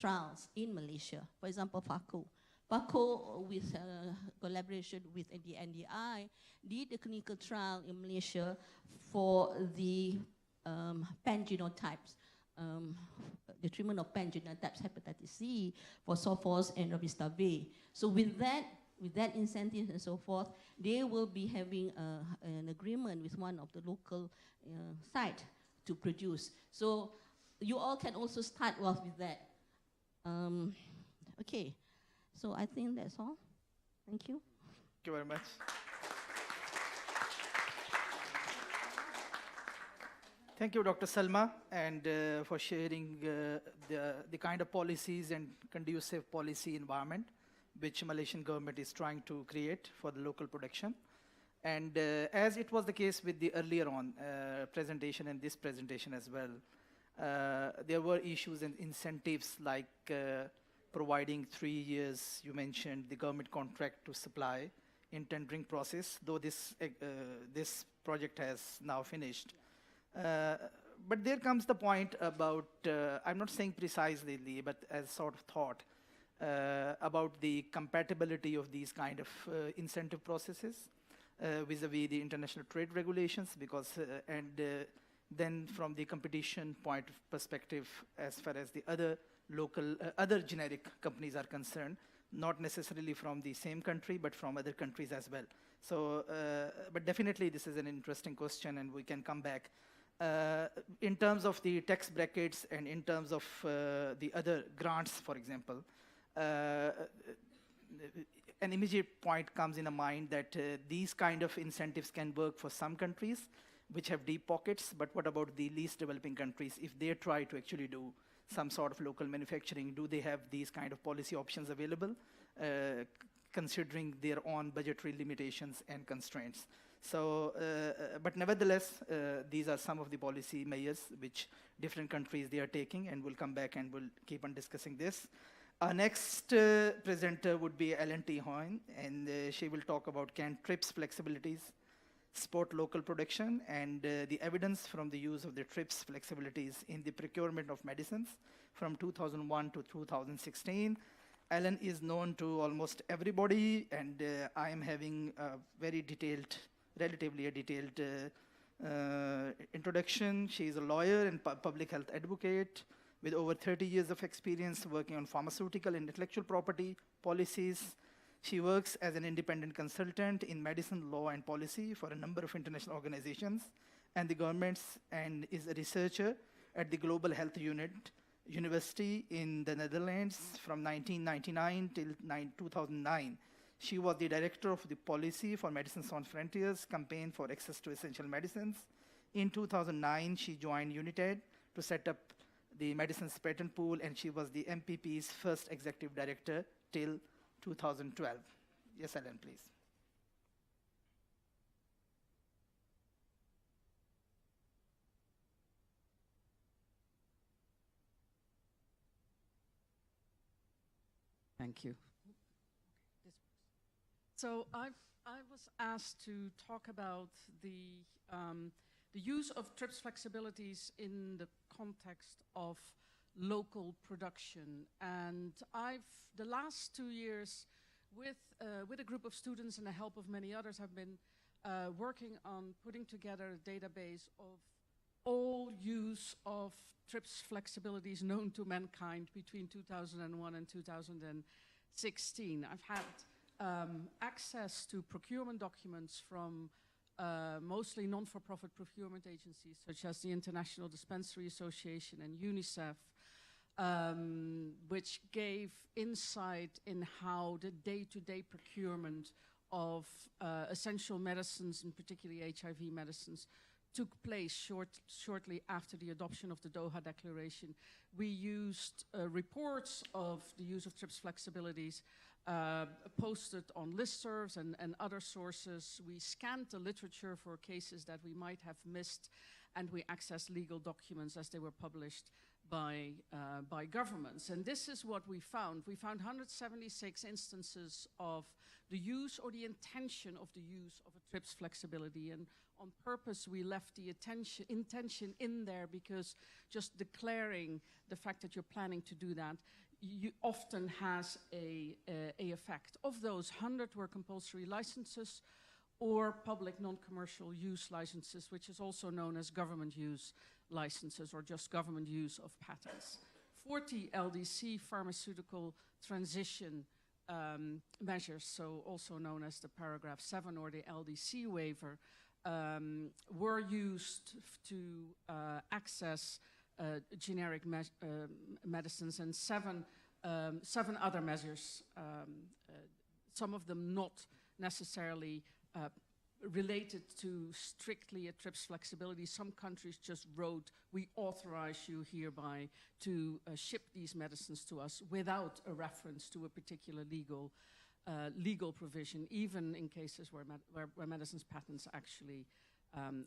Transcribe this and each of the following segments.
trials in Malaysia. For example, Pharco. Pharco, with collaboration with the NDI, did a clinical trial in Malaysia for the pan-genotypes, the treatment of pan-genotypes hepatitis C for Sophos and Rovistav. So with that incentive and so forth, they will be having an agreement with one of the local site to produce. So you all can also start off with that. Okay, so I think that's all. Thank you. Thank you very much. Thank you, Dr. Salma, and for sharing the kind of policies and conducive policy environment which Malaysian government is trying to create for the local production. And as it was the case with the earlier on presentation and this presentation as well, there were issues and incentives like providing 3 years, you mentioned, the government contract to supply in tendering process, though this project has now finished. But there comes the point about, I'm not saying precisely, but as sort of thought, about the compatibility of these kind of incentive processes vis-a-vis the international trade regulations, because, then from the competition point of perspective, as far as the other local, other generic companies are concerned, not necessarily from the same country, but from other countries as well. So, but definitely this is an interesting question, and we can come back. In terms of the tax brackets and in terms of the other grants, for example, an immediate point comes in the mind that these kind of incentives can work for some countries which have deep pockets, but what about the least developing countries? If they try to actually do some sort of local manufacturing, do they have these kind of policy options available, considering their own budgetary limitations and constraints? So, but nevertheless, these are some of the policy measures which different countries they are taking, and we'll come back and we'll keep on discussing this. Our next presenter would be L&T Hoen, and she will talk about can TRIPS flexibilities support local production and the evidence from the use of the TRIPS flexibilities in the procurement of medicines from 2001 to 2016. Ellen is known to almost everybody, and I am having a very detailed, relatively a detailed introduction. She is a lawyer and public health advocate with over 30 years of experience working on pharmaceutical and intellectual property policies. She works as an independent consultant in medicine, law, and policy for a number of international organizations and the governments, and is a researcher at the Global Health Unit University in the Netherlands from 1999 till 2009. She was the director of the Policy for Medicines Sans Frontiers campaign for access to essential medicines. In 2009, she joined UNCTAD to set up the medicines patent pool, and she was the MPP's first executive director till 2012. Yes, Ellen, please. Thank you. So I was asked to talk about the use of TRIPS flexibilities in the context of local production. And the last 2 years, with a group of students and the help of many others, have been working on putting together a database of all use of TRIPS flexibilities known to mankind between 2001 and 2016. I've had access to procurement documents from mostly non-for-profit procurement agencies such as the International Dispensary Association and UNICEF, which gave insight in how the day-to-day procurement of essential medicines, and particularly HIV medicines, took place shortly after the adoption of the Doha Declaration. We used reports of the use of TRIPS flexibilities posted on listservs and other sources. We scanned the literature for cases that we might have missed, and we accessed legal documents as they were published by governments. And this is what we found. We found 176 instances of the use or the intention of the use of a TRIPS flexibility. And on purpose, we left the intention in there, because just declaring the fact that you're planning to do that, often has a effect. Of those, 100 were compulsory licenses or public non-commercial use licenses, which is also known as government use licenses or just government use of patents. 40 LDC pharmaceutical transition measures, so also known as the paragraph 7 or the LDC waiver, were used to access generic medicines, and seven other measures, some of them not necessarily related to strictly a TRIPS flexibility. Some countries just wrote, we authorize you hereby to ship these medicines to us without a reference to a particular legal provision, even in cases where medicines patents actually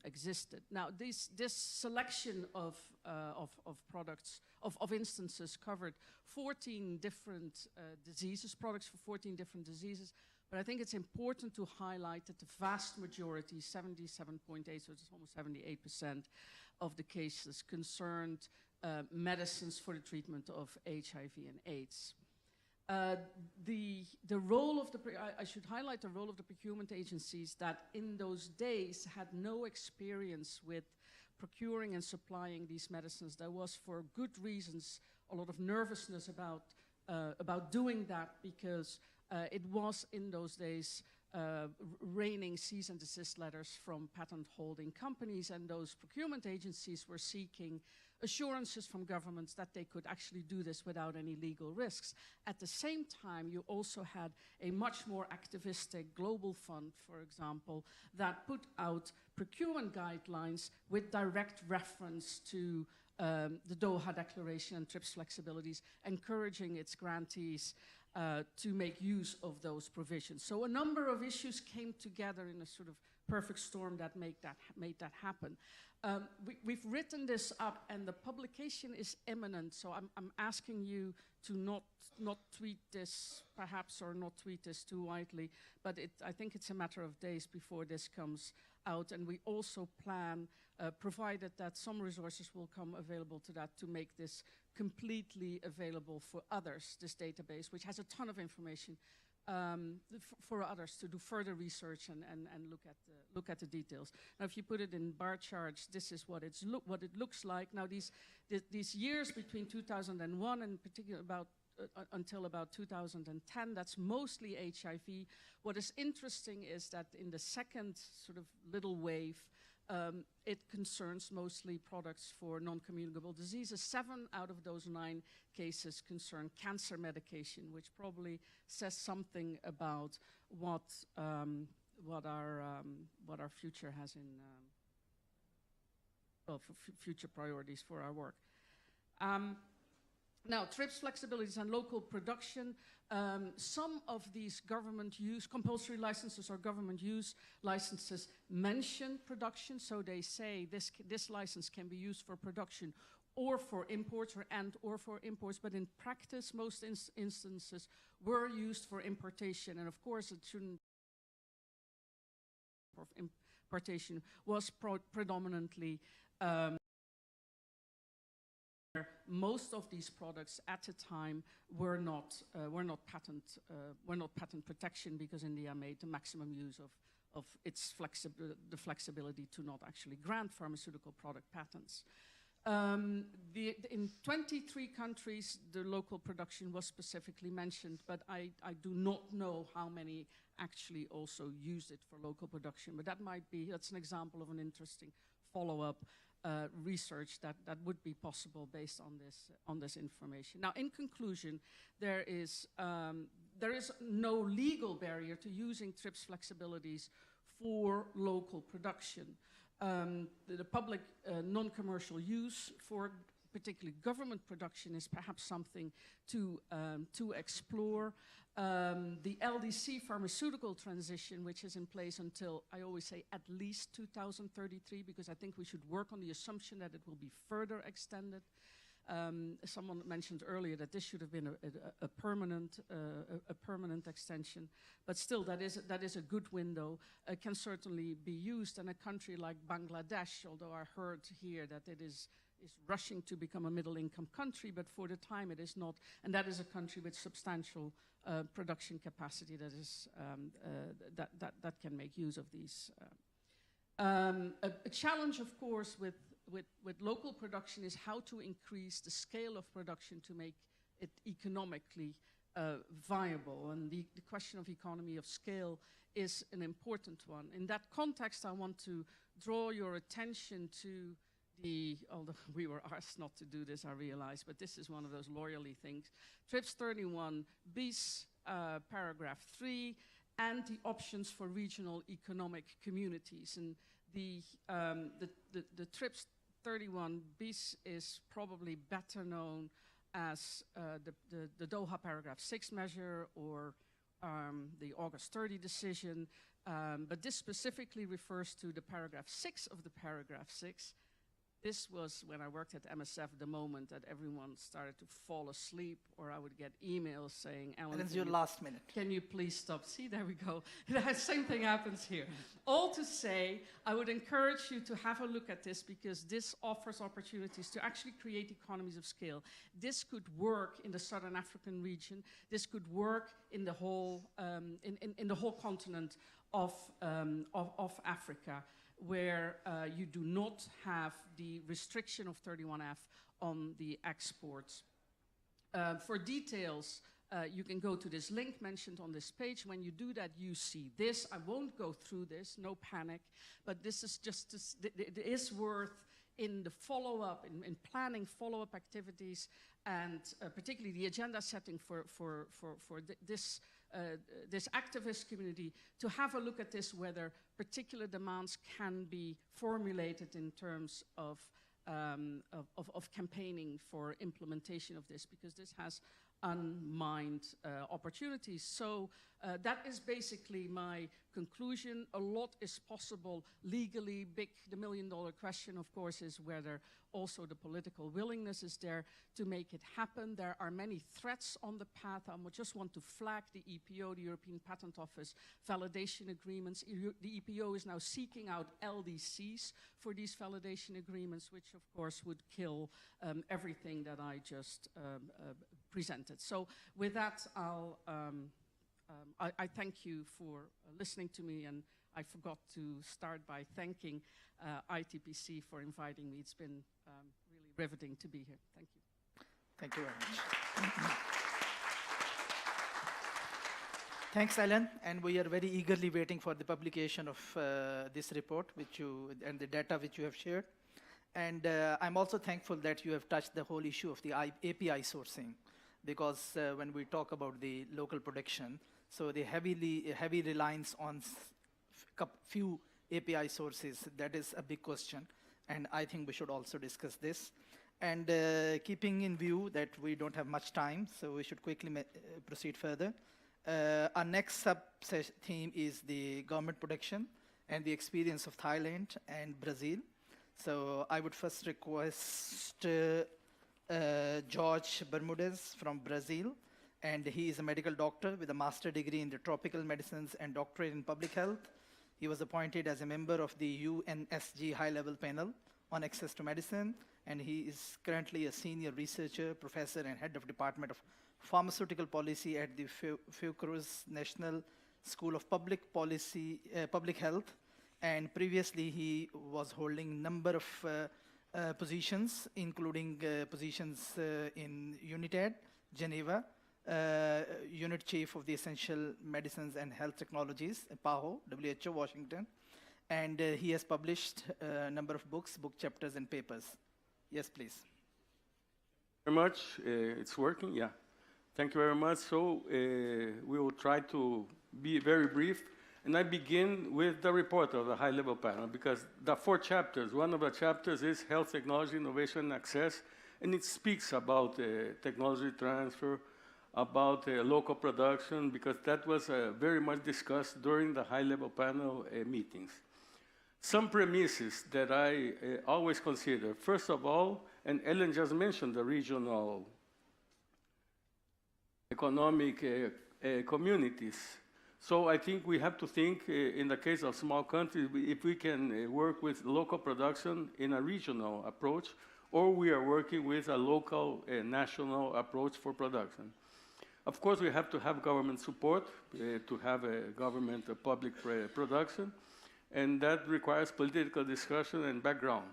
existed. Now, this selection of products, of instances covered 14 different diseases, products for 14 different diseases, but I think it's important to highlight that the vast majority, 77.8, so it's almost 78% of the cases concerned medicines for the treatment of HIV and AIDS. The role of I should highlight the role of the procurement agencies that in those days had no experience with procuring and supplying these medicines. There was, for good reasons, a lot of nervousness about doing that, because it was in those days raining cease and desist letters from patent holding companies, and those procurement agencies were seeking assurances from governments that they could actually do this without any legal risks. At the same time, you also had a much more activistic global fund, for example, that put out procurement guidelines with direct reference to the Doha Declaration and TRIPS flexibilities, encouraging its grantees to make use of those provisions. So a number of issues came together in a sort of perfect storm that made that happen. We've written this up, and the publication is imminent, so I'm asking you to not tweet this, perhaps, or not tweet this too widely, but I think it's a matter of days before this comes out, and we also plan, provided that some resources will come available to that, to make this completely available for others, this database, which has a ton of information for others to do further research and look at the details. Now, if you put it in bar charts, this is what it looks like. Now, these years between 2001 and particularly until about 2010, that's mostly HIV. What is interesting is that in the second sort of little wave, it concerns mostly products for non-communicable diseases. 7 out of those 9 cases concern cancer medication, which probably says something about what our future has in future priorities for our work. Now, TRIPS flexibilities and local production. Some of these government use, compulsory licenses or government use licenses mention production, so they say this license can be used for production or for imports or for imports, but in practice, most instances were used for importation, and of course it shouldn't. Importation was predominantly most of these products at the time were not patent protection, because India made the maximum use of its flexibility to not actually grant pharmaceutical product patents. In 23 countries, the local production was specifically mentioned, but I do not know how many actually also used it for local production. But that's an example of an interesting follow-up research that would be possible based on this information. Now, in conclusion, there is no legal barrier to using TRIPS flexibilities for local production. The public non-commercial use for particularly government production is perhaps something to explore. The LDC pharmaceutical transition, which is in place until, I always say, at least 2033, because I think we should work on the assumption that it will be further extended. Someone mentioned earlier that this should have been a permanent extension, but still, that is a good window. Can certainly be used, and a country like Bangladesh, although I heard here that it is is rushing to become a middle-income country, but for the time it is not, and that is a country with substantial production capacity that is that can make use of these. A challenge, of course, with local production is how to increase the scale of production to make it economically viable, and the question of economy of scale is an important one. In that context, I want to draw your attention to although we were asked not to do this, I realize, but this is one of those lawyerly things. TRIPS 31 bis, paragraph 3, and the options for regional economic communities. And the TRIPS 31 bis is probably better known as the Doha paragraph 6 measure or the August 30 decision, but this specifically refers to the paragraph 6 of the paragraph 6. This was, when I worked at MSF, the moment that everyone started to fall asleep, or I would get emails saying, Alan, it's your last minute. Can you please stop? See, there we go. The same thing happens here. All to say, I would encourage you to have a look at this because this offers opportunities to actually create economies of scale. This could work in the Southern African region. This could work in the whole, in the whole continent of Africa, where you do not have the restriction of 31F on the exports. For details, you can go to this link mentioned on this page. When you do that, you see this. I won't go through this, no panic, but this is just, it is worth in the follow-up, in planning follow-up activities, and particularly the agenda setting for this activist community, to have a look at this, whether particular demands can be formulated in terms of campaigning for implementation of this, because this has unmined opportunities. So that is basically my conclusion. A lot is possible legally. The million-dollar question, of course, is whether also the political willingness is there to make it happen. There are many threats on the path. I just want to flag the EPO, the European Patent Office, validation agreements. The EPO is now seeking out LDCs for these validation agreements, which of course would kill everything that I just presented. So with that, I thank you for listening to me, and I forgot to start by thanking ITPC for inviting me. It's been really riveting to be here. Thank you. Thank you very much. Thanks, Alan. And we are very eagerly waiting for the publication of this report, and the data which you have shared. And I'm also thankful that you have touched the whole issue of the API sourcing, because when we talk about the local production, so the heavy reliance on few API sources, that is a big question, and I think we should also discuss this. And keeping in view that we don't have much time, so we should quickly proceed further. Our next sub-theme is the government production and the experience of Thailand and Brazil. So I would first request Jorge Bermudez from Brazil, and he is a medical doctor with a master's degree in the tropical medicines and doctorate in public health. He was appointed as a member of the UNSG high-level panel on access to medicine, and he is currently a senior researcher, professor, and head of Department of Pharmaceutical Policy at the Fiocruz National School of Public Health. And previously, he was holding a number of positions, including positions in UNCTAD, Geneva, Unit Chief of the Essential Medicines and Health Technologies, PAHO, WHO, Washington. And he has published a number of books, book chapters, and papers. Yes, please. Very much. It's working, yeah. Thank you very much. So we will try to be very brief. And I begin with the report of the high-level panel, because the 4 chapters, one of the chapters is Health Technology, Innovation, and Access, and it speaks about technology transfer, about local production, because that was very much discussed during the high-level panel meetings. Some premises that I always consider. First of all, and Ellen just mentioned the regional economic communities. So I think we have to think, in the case of small countries, if we can work with local production in a regional approach, or we are working with a local, national approach for production. Of course, we have to have government support to have a government public production, and that requires political discussion and background.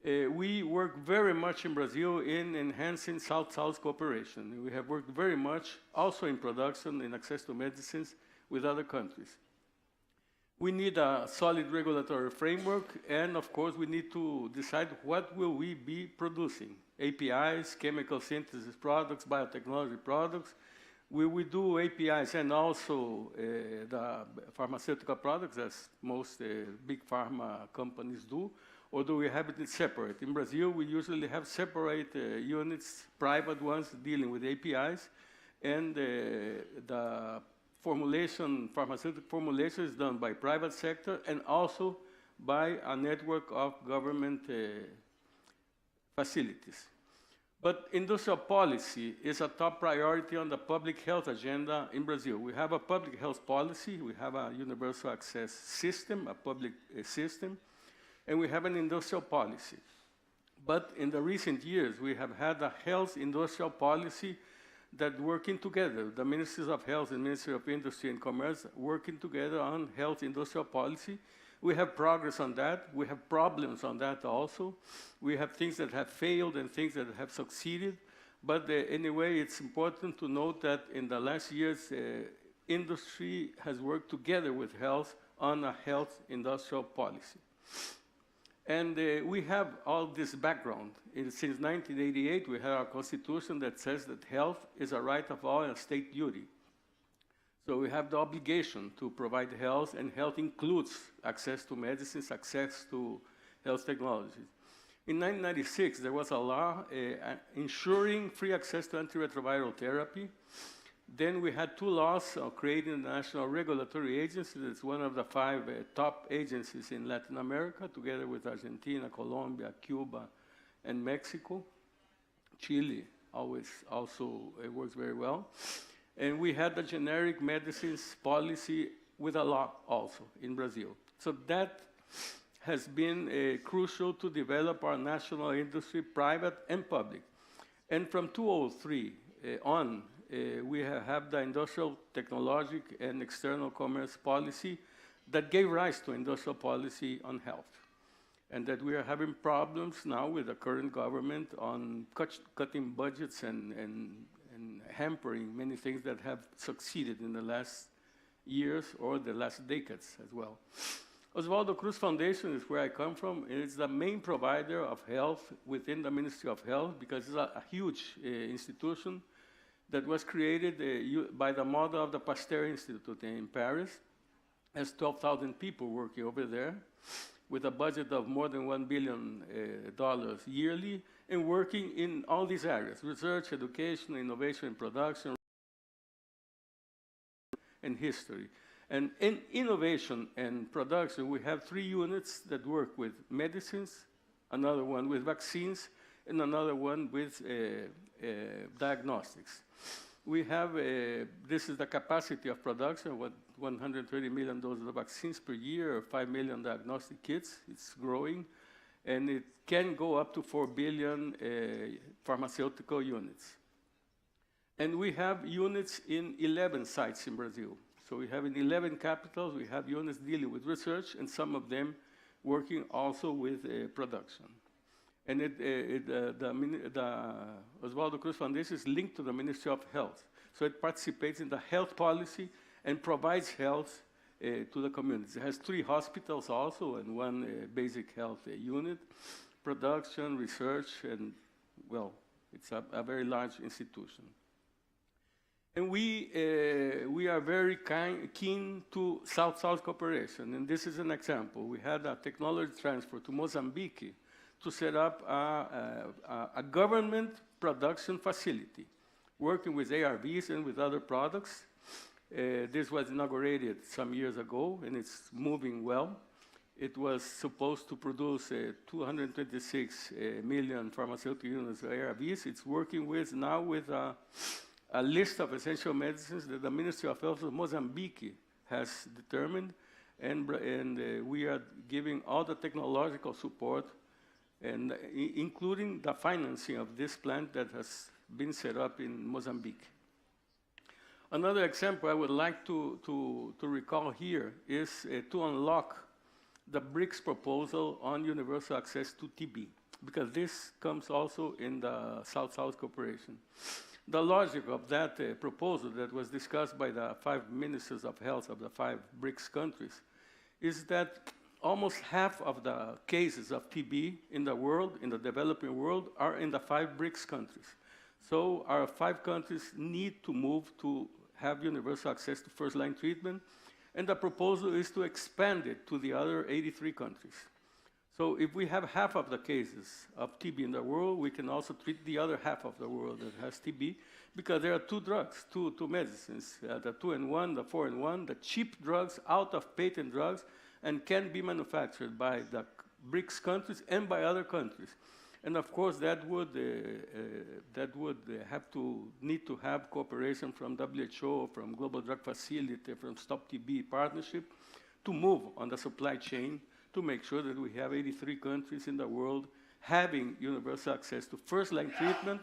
We work very much in Brazil in enhancing South-South cooperation. We have worked very much also in production and access to medicines with other countries. We need a solid regulatory framework, and of course, we need to decide what will we be producing. APIs, chemical synthesis products, biotechnology products. Will we do APIs and also the pharmaceutical products, as most big pharma companies do, or do we have it separate? In Brazil, we usually have separate units, private ones dealing with APIs, and the formulation, pharmaceutical formulation is done by private sector and also by a network of government facilities. But industrial policy is a top priority on the public health agenda in Brazil. We have a public health policy, we have a universal access system, a public system, and we have an industrial policy. But in the recent years, we have had a health industrial policy that working together, the Ministries of Health and Ministry of Industry and Commerce working together on health industrial policy. We have progress on that. We have problems on that also. We have things that have failed and things that have succeeded. But anyway, it's important to note that in the last years, industry has worked together with health on a health industrial policy. And we have all this background. Since 1988, we have our constitution that says that health is a right of all and a state duty. So we have the obligation to provide health, and health includes access to medicines, access to health technologies. In 1996, there was a law ensuring free access to antiretroviral therapy. Then we had two laws creating the National Regulatory Agency. That's one of the 5 top agencies in Latin America, together with Argentina, Colombia, Cuba, and Mexico. Chile always also works very well. And we had the generic medicines policy with a law also in Brazil. So that has been crucial to develop our national industry, private and public. And from 2003 on, we have the industrial, technologic, and external commerce policy that gave rise to industrial policy on health. And that we are having problems now with the current government on cutting budgets and hampering many things that have succeeded in the last years or the last decades as well. Oswaldo Cruz Foundation is where I come from. It's the main provider of health within the Ministry of Health because it's a huge institution that was created by the model of the Pasteur Institute in Paris. Has 12,000 people working over there with a budget of more than $1 billion yearly and working in all these areas: research, education, innovation, and production, and history. And in innovation and production, we have 3 units that work with medicines, another one with vaccines, and another one with diagnostics. We have, this is the capacity of production, 130 million doses of vaccines per year, or 5 million diagnostic kits. It's growing, and it can go up to 4 billion pharmaceutical units. And we have units in 11 sites in Brazil. So we have in 11 capitals, we have units dealing with research, and some of them working also with production. And the Oswaldo Cruz Foundation is linked to the Ministry of Health. So it participates in the health policy and provides health to the communities. It has 3 hospitals also and 1 basic health unit, production, research, and, well, it's a very large institution. And we are very keen to South-South cooperation, and this is an example. We had a technology transfer to Mozambique to set up a government production facility, working with ARVs and with other products. This was inaugurated some years ago, and it's moving well. It was supposed to produce 226 million pharmaceutical units of ARVs. It's working now with a list of essential medicines that the Ministry of Health of Mozambique has determined, and we are giving all the technological support and including the financing of this plant that has been set up in Mozambique. Another example I would like to recall here is to unlock the BRICS proposal on universal access to TB, because this comes also in the South-South cooperation. The logic of that proposal that was discussed by the 5 ministers of health of the 5 BRICS countries is that almost half of the cases of TB in the world, in the developing world, are in the 5 BRICS countries. So our 5 countries need to move to have universal access to first-line treatment, and the proposal is to expand it to the other 83 countries. So if we have half of the cases of TB in the world, we can also treat the other half of the world that has TB, because there are 2 drugs, two medicines, the 2-in-1, the 4-in-1, the cheap drugs, out-of-patent drugs, and can be manufactured by the BRICS countries and by other countries. And of course, that would need to have cooperation from WHO, from Global Drug Facility, from Stop TB Partnership, to move on the supply chain to make sure that we have 83 countries in the world having universal access to first-line treatment.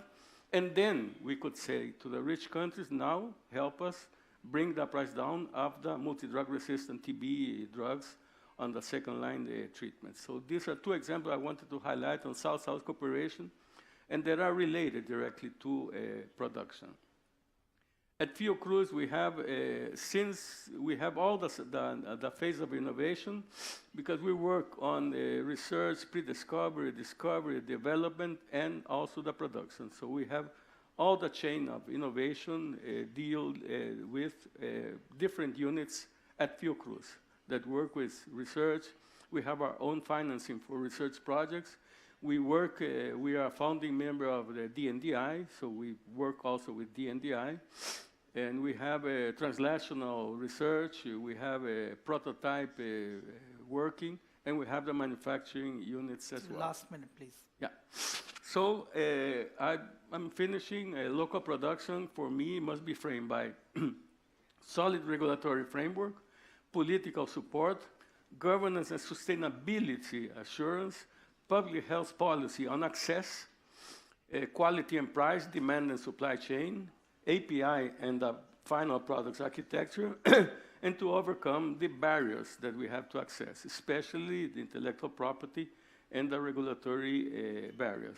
And then we could say to the rich countries, now help us bring the price down of the multi-drug resistant TB drugs on the second-line treatment. So these are 2 examples I wanted to highlight on South-South cooperation, and that are related directly to production. At Fiocruz, we have, since we have all the phase of innovation, because we work on research, pre-discovery, discovery, development, and also the production. So we have all the chain of innovation deal with different units at Fiocruz that work with research. We have our own financing for research projects. We work, we are a founding member of the DNDi, so we work also with DNDi. And we have a translational research, we have a prototype working, and we have the manufacturing units as well. Last minute, please. Yeah. So I'm finishing. Local production, for me, must be framed by solid regulatory framework, political support, governance and sustainability assurance, public health policy on access, quality and price, demand and supply chain, API and the final products architecture, and to overcome the barriers that we have to access, especially the intellectual property and the regulatory barriers.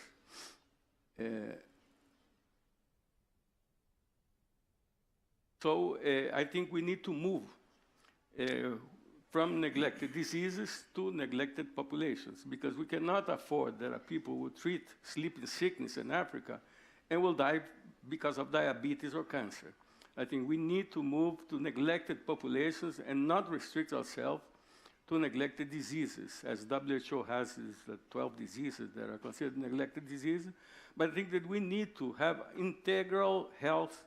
So I think we need to move from neglected diseases to neglected populations, because we cannot afford that people will treat sleeping sickness in Africa and will die because of diabetes or cancer. I think we need to move to neglected populations and not restrict ourselves to neglected diseases, as WHO has 12 diseases that are considered neglected diseases. But I think that we need to have integral health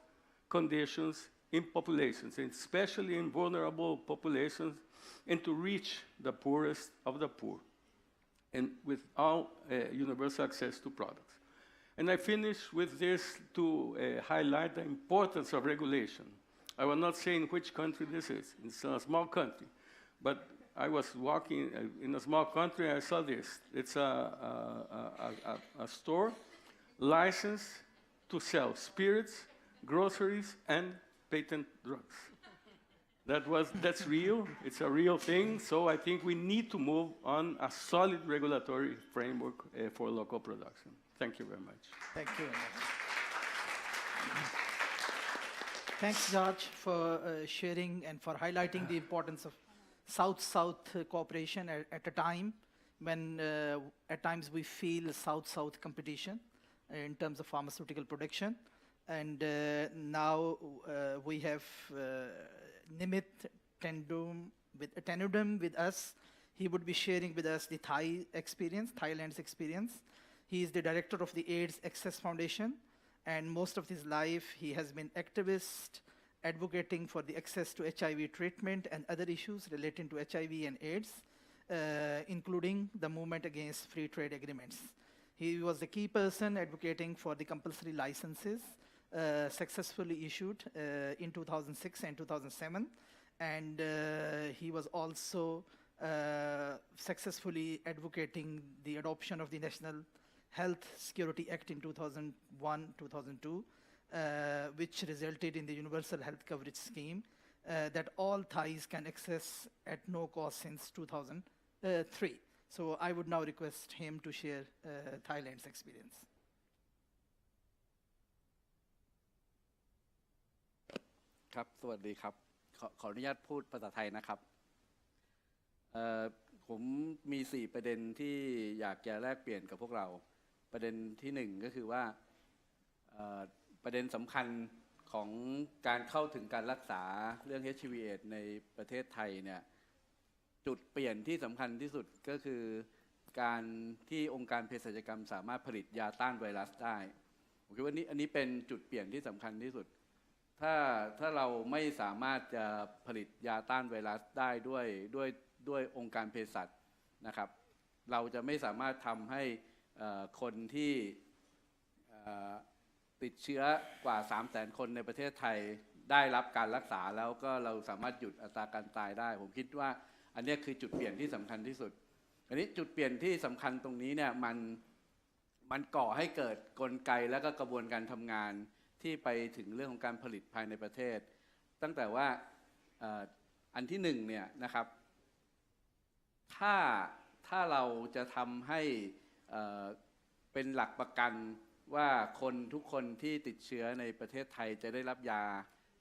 conditions in populations, and especially in vulnerable populations, and to reach the poorest of the poor, and with all universal access to products. And I finish with this to highlight the importance of regulation. I will not say in which country this is. It's a small country. But I was walking in a small country, and I saw this. It's a store licensed to sell spirits, groceries, and patent drugs. That's real. It's a real thing. So I think we need to move on a solid regulatory framework for local production. Thank you very much. Thank you very much. Thanks, George, for sharing and for highlighting the importance of South-South cooperation at a time when at times we feel South-South competition in terms of pharmaceutical production. And now we have Nimit Tenudum with us. He would be sharing with us the Thailand's experience. He is the director of the AIDS Access Foundation, and most of his life he has been activist, advocating for the access to HIV treatment and other issues relating to HIV and AIDS, including the movement against free trade agreements. He was the key person advocating for the compulsory licenses successfully issued in 2006 and 2007. And he was also successfully advocating the adoption of the National Health Security Act in 2001-2002, which resulted in the Universal Health Coverage Scheme that all Thais can access at no cost since 2003. So I would now request him to share Thailand's experience. ครับสวัสดีครับขออนุญาตพูดภาษาไทยนะครับผมมี4ประเด็นที่อยากจะแลกเปลี่ยนกับพวกเราประเด็นที่1ก็คือว่าประเด็นสำคัญของการเข้าถึงการรักษาเรื่อง HIV/AIDS ในประเทศไทยเนี่ยจุดเปลี่ยนที่สำคัญที่สุดก็คือการที่องค์การเภสัชกรรมสามารถผลิตยาต้านไวรัสได้ผมคิดว่าอันนี้เป็นจุดเปลี่ยนที่สำคัญที่สุดถ้าเราไม่สามารถจะผลิตยาต้านไวรัสได้ด้วยองค์การเภสัชนะครับเราจะไม่สามารถทำให้คนที่ติดเชื้อกว่า 300,000 คนในประเทศไทยได้รับการรักษาแล้วก็เราสามารถหยุดอัตราการตายได้ผมคิดว่าอันนี้คือจุดเปลี่ยนที่สำคัญที่สุดอันนี้จุดเปลี่ยนที่สำคัญตรงนี้เนี่ยมันก่อให้เกิดกลไกและก็กระบวนการทำงานที่ไปถึงเรื่องของการผลิตภายในประเทศตั้งแต่ว่าอันที่1เนี่ยนะครับถ้าเราจะทำให้เป็นหลักประกันว่าคนทุกคนที่ติดเชื้อในประเทศไทยจะได้รับยา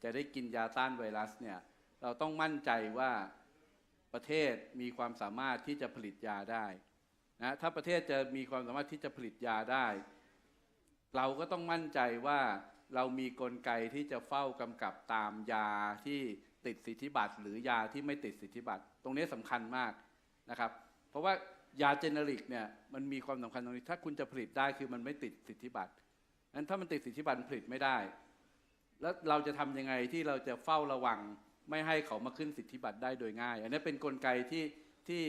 จะได้กินยาต้านไวรัสเนี่ยเราต้องมั่นใจว่าประเทศมีความสามารถที่จะผลิตยาได้นะถ้าประเทศจะมีความสามารถที่จะผลิตยาได้เราก็ต้องมั่นใจว่าเรามีกลไกที่จะเฝ้ากำกับตามยาที่ติดสิทธิบัตรหรือยาที่ไม่ติดสิทธิบัตรตรงนี้สำคัญมากนะครับเพราะว่ายาเจเนริกเนี่ยมันมีความสำคัญตรงนี้ถ้าคุณจะผลิตได้คือมันไม่ติดสิทธิบัตรงั้นถ้ามันติดสิทธิบัตรผลิตไม่ได้แล้วเราจะทำยังไงที่เราจะเฝ้าระวังไม่ให้เขามาขึ้นสิทธิบัตรได้โดยง่ายอันนี้เป็นกลไกที่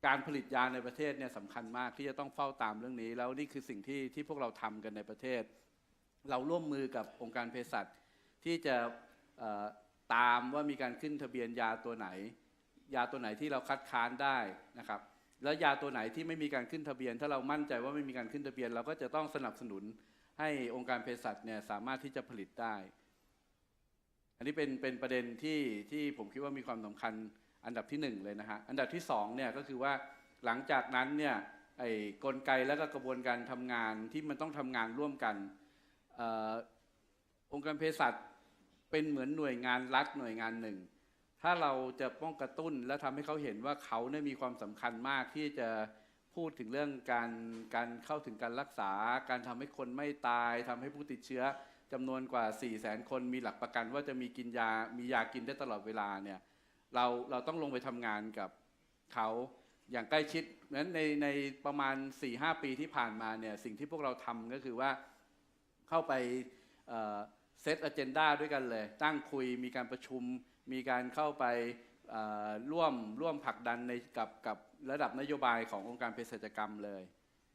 การผลิตยาในประเทศเนี่ยสำคัญมากที่จะต้องเฝ้าตามเรื่องนี้แล้วนี่คือสิ่งที่พวกเราทำกันในประเทศเราร่วมมือกับองค์การเภสัชที่จะตามว่ามีการขึ้นทะเบียนยาตัวไหนที่เราคัดค้านได้นะครับแล้วยาตัวไหนที่ไม่มีการขึ้นทะเบียนถ้าเรามั่นใจว่าไม่มีการขึ้นทะเบียนเราก็จะต้องสนับสนุนให้องค์การเภสัชเนี่ยสามารถที่จะผลิตได้อันนี้เป็นประเด็นที่ผมคิดว่ามีความสำคัญอันดับที่1เลยนะฮะอันดับที่2เนี่ยก็คือว่าหลังจากนั้นเนี่ยกลไกและก็กระบวนการทำงานที่มันต้องทำงานร่วมกันองค์การเภสัชเป็นเหมือนหน่วยงานรัฐหน่วยงานหนึ่งถ้าเราจะป้องกระตุ้นและทำให้เขาเห็นว่าเขาเนี่ยมีความสำคัญมากที่จะพูดถึงเรื่องการเข้าถึงการรักษาการทำให้คนไม่ตายทำให้ผู้ติดเชื้อจำนวนกว่า 400,000 คนมีหลักประกันว่าจะมียากินได้ตลอดเวลาเนี่ยเราต้องลงไปทำงานกับเขาอย่างใกล้ชิดนั้นในประมาณ 4-5 ปีที่ผ่านมาเนี่ยสิ่งที่พวกเราทำก็คือว่าเข้าไปเซตอเจนดาด้วยกันเลยตั้งคุยมีการประชุมมีการเข้าไปร่วมผลักดันกับระดับนโยบายขององค์การเภสัชกรรมเลย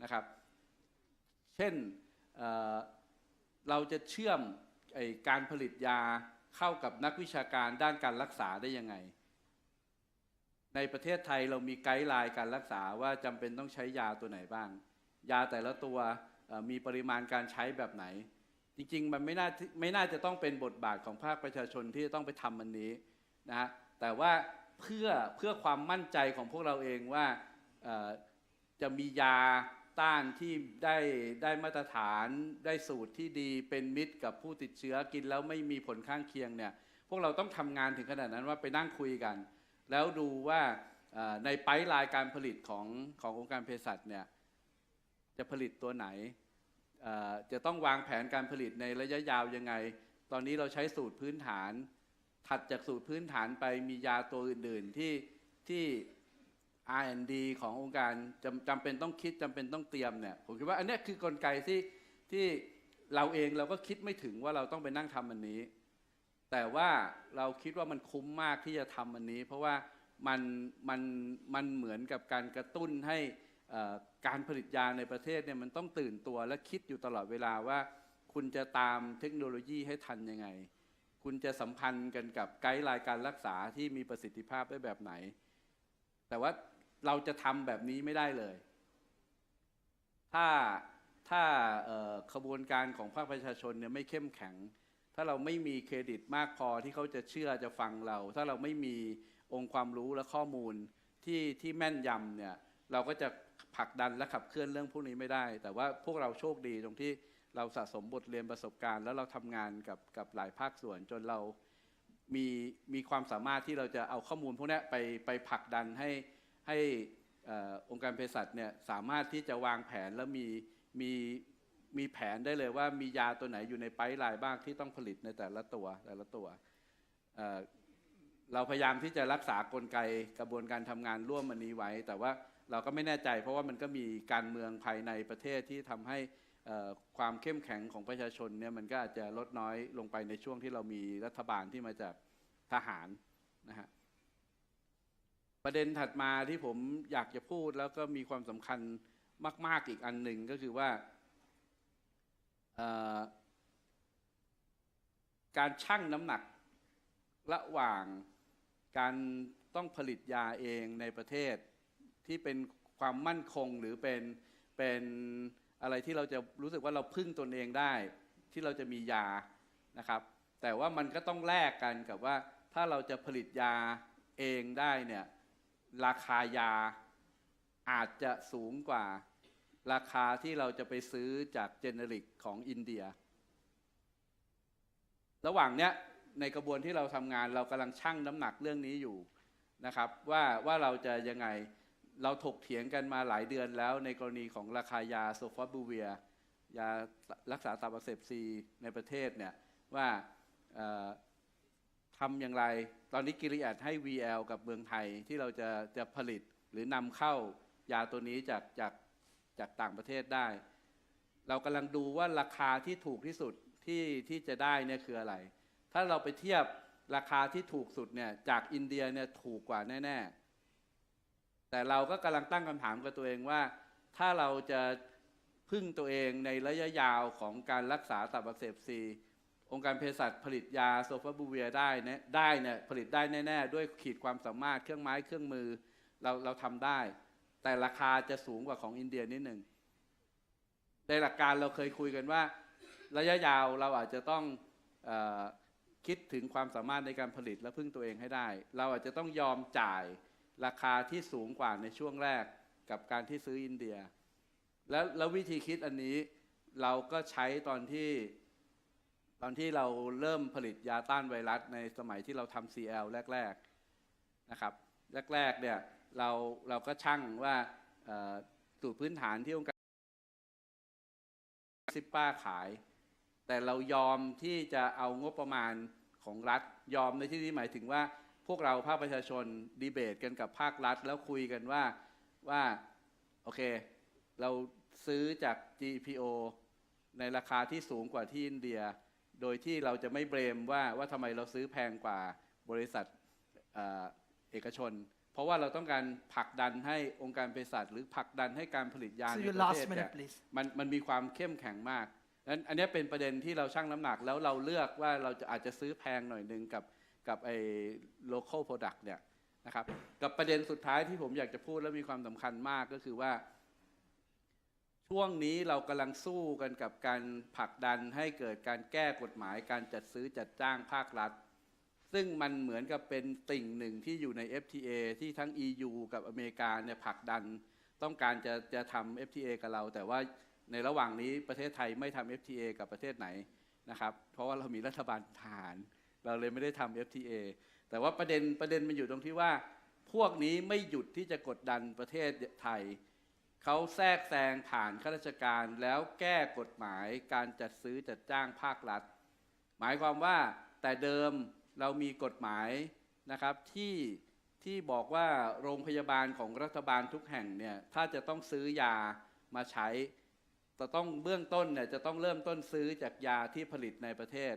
นะครับเช่นเราจะเชื่อมการผลิตยาเข้ากับนักวิชาการด้านการรักษาได้ยังไงในประเทศไทยเรามีไกด์ไลน์การรักษาว่าจำเป็นต้องใช้ยาตัวไหนบ้างยาแต่ละตัวมีปริมาณการใช้แบบไหนจริงๆมันไม่น่าจะต้องเป็นบทบาทของภาคประชาชนที่จะต้องไปทำอันนี้นะฮะแต่ว่าเพื่อความมั่นใจของพวกเราเองว่าจะมียาต้านที่ได้มาตรฐานได้สูตรที่ดีเป็นมิตรกับผู้ติดเชื้อกินแล้วไม่มีผลข้างเคียงเนี่ยพวกเราต้องทำงานถึงขนาดนั้นว่าไปนั่งคุยกันแล้วดูว่าในไพป์ไลน์การผลิตขององค์การเภสัชเนี่ยจะผลิตตัวไหนจะต้องวางแผนการผลิตในระยะยาวยังไงตอนนี้เราใช้สูตรพื้นฐานถัดจากสูตรพื้นฐานไปมียาตัวอื่นๆที่ R&D ขององค์การจำเป็นต้องคิดจำเป็นต้องเตรียมเนี่ยผมคิดว่าอันนี้คือกลไกที่เราเองเราก็คิดไม่ถึงว่าเราต้องไปนั่งทำอันนี้แต่ว่าเราคิดว่ามันคุ้มมากที่จะทำอันนี้เพราะว่ามันเหมือนกับการกระตุ้นให้การผลิตยาในประเทศเนี่ยมันต้องตื่นตัวและคิดอยู่ตลอดเวลาว่าคุณจะตามเทคโนโลยีให้ทันยังไง คุณจะสัมพันธ์กันกับไกด์ไลน์การรักษาที่มีประสิทธิภาพได้แบบไหนแต่ว่าเราจะทำแบบนี้ไม่ได้เลยถ้าขบวนการของภาคประชาชนเนี่ยไม่เข้มแข็งถ้าเราไม่มีเครดิตมากพอที่เขาจะเชื่อจะฟังเราถ้าเราไม่มีองค์ความรู้และข้อมูลที่แม่นยำเนี่ยเราก็จะผลักดันและขับเคลื่อนเรื่องพวกนี้ไม่ได้แต่ว่าพวกเราโชคดีตรงที่เราสะสมบทเรียนประสบการณ์แล้วเราทำงานกับหลายภาคส่วนจนเรามีความสามารถที่เราจะเอาข้อมูลพวกนี้ไปผลักดันให้องค์การเภสัชเนี่ยสามารถที่จะวางแผนแล้วมีแผนได้เลยว่ามียาตัวไหนอยู่ในไพป์ไลน์บ้างที่ต้องผลิตในแต่ละตัวเราพยายามที่จะรักษากลไกกระบวนการทำงานร่วมอันนี้ไว้แต่ว่าเราก็ไม่แน่ใจเพราะว่ามันก็มีการเมืองภายในประเทศที่ทำให้ความเข้มแข็งของประชาชนเนี่ยมันก็อาจจะลดน้อยลงไปในช่วงที่เรามีรัฐบาลที่มาจากทหารนะฮะประเด็นถัดมาที่ผมอยากจะพูดแล้วก็มีความสำคัญมากๆอีกอันหนึ่งก็คือว่าการชั่งน้ำหนักระหว่างการต้องผลิตยาเองในประเทศที่เป็นความมั่นคงหรือเป็นอะไรที่เราจะรู้สึกว่าเราพึ่งตนเองได้ที่เราจะมียานะครับแต่ว่ามันก็ต้องแลกกันกับว่าถ้าเราจะผลิตยาเองได้เนี่ยราคายาอาจจะสูงกว่าราคาที่เราจะไปซื้อจากเจเนริกของอินเดียระหว่างเนี้ยในกระบวนที่เราทำงานเรากำลังชั่งน้ำหนักเรื่องนี้อยู่นะครับว่าเราจะยังไงเราถกเถียงกันมาหลายเดือนแล้วในกรณีของราคายาโซฟอสบูเวียยารักษาตับอักเสบซีในประเทศเนี่ยว่าทำอย่างไรตอนนี้กิริอัดให้ VL กับเมืองไทยที่เราจะผลิตหรือนำเข้ายาตัวนี้จากต่างประเทศได้เรากำลังดูว่าราคาที่ถูกที่สุดที่จะได้เนี่ยคืออะไรถ้าเราไปเทียบราคาที่ถูกสุดเนี่ยจากอินเดียเนี่ยถูกกว่าแน่ๆแต่เราก็กำลังตั้งคำถามกับตัวเองว่าถ้าเราจะพึ่งตัวเองในระยะยาวของการรักษาตับอักเสบซีองค์การเภสัชผลิตยาโซฟาบูเวียได้เนี่ยผลิตได้แน่ๆด้วยขีดความสามารถเครื่องไม้เครื่องมือเราทำได้แต่ราคาจะสูงกว่าของอินเดียนิดหนึ่งในหลักการเราเคยคุยกันว่าระยะยาวเราอาจจะต้องคิดถึงความสามารถในการผลิตและพึ่งตัวเองให้ได้เราอาจจะต้องยอมจ่ายราคาที่สูงกว่าในช่วงแรกกับการที่ซื้ออินเดียแล้ววิธีคิดอันนี้เราก็ใช้ตอนที่เราเริ่มผลิตยาต้านไวรัสในสมัยที่เราทำ CL แรกๆนะครับแรกๆเนี่ยเราก็ชั่งว่าสูตรพื้นฐานที่องค์การซิปป้าขายแต่เรายอมที่จะเอางบประมาณของรัฐยอมในที่นี้หมายถึงว่าพวกเราภาคประชาชนดีเบตกันกับภาครัฐแล้วคุยกันว่าโอเคเราซื้อจาก GPO ในราคาที่สูงกว่าที่อินเดียโดยที่เราจะไม่เบรมว่าทำไมเราซื้อแพงกว่าบริษัทเอกชนเพราะว่าเราต้องการผลักดันให้องค์การเภสัชหรือผลักดันให้การผลิตยาในประเทศเนี่ยมันมีความเข้มแข็งมากนั้นอันนี้เป็นประเด็นที่เราชั่งน้ำหนักแล้วเราเลือกว่าเราอาจจะซื้อแพงหน่อยนึงกับไอ้ local product เนี่ยนะครับกับประเด็นสุดท้ายที่ผมอยากจะพูดและมีความสำคัญมากก็คือว่าช่วงนี้เรากำลังสู้กันกับการผลักดันให้เกิดการแก้กฎหมายการจัดซื้อจัดจ้างภาครัฐซึ่งมันเหมือนกับเป็นติ่งหนึ่งที่อยู่ใน FTA ที่ทั้ง EU กับอเมริกาเนี่ยผลักดันต้องการจะทำ FTA กับเราแต่ว่าในระหว่างนี้ประเทศไทยไม่ทำ FTA กับประเทศไหนนะครับเพราะว่าเรามีรัฐบาลทหารเราเลยไม่ได้ทำ FTA แต่ว่าประเด็นมันอยู่ตรงที่ว่าพวกนี้ไม่หยุดที่จะกดดันประเทศไทยเขาแทรกแซงผ่านข้าราชการแล้วแก้กฎหมายการจัดซื้อจัดจ้างภาครัฐหมายความว่าแต่เดิมเรามีกฎหมายนะครับที่บอกว่าโรงพยาบาลของรัฐบาลทุกแห่งเนี่ยถ้าจะต้องซื้อยามาใช้จะต้องเบื้องต้นเนี่ยจะต้องเริ่มต้นซื้อจากยาที่ผลิตในประเทศ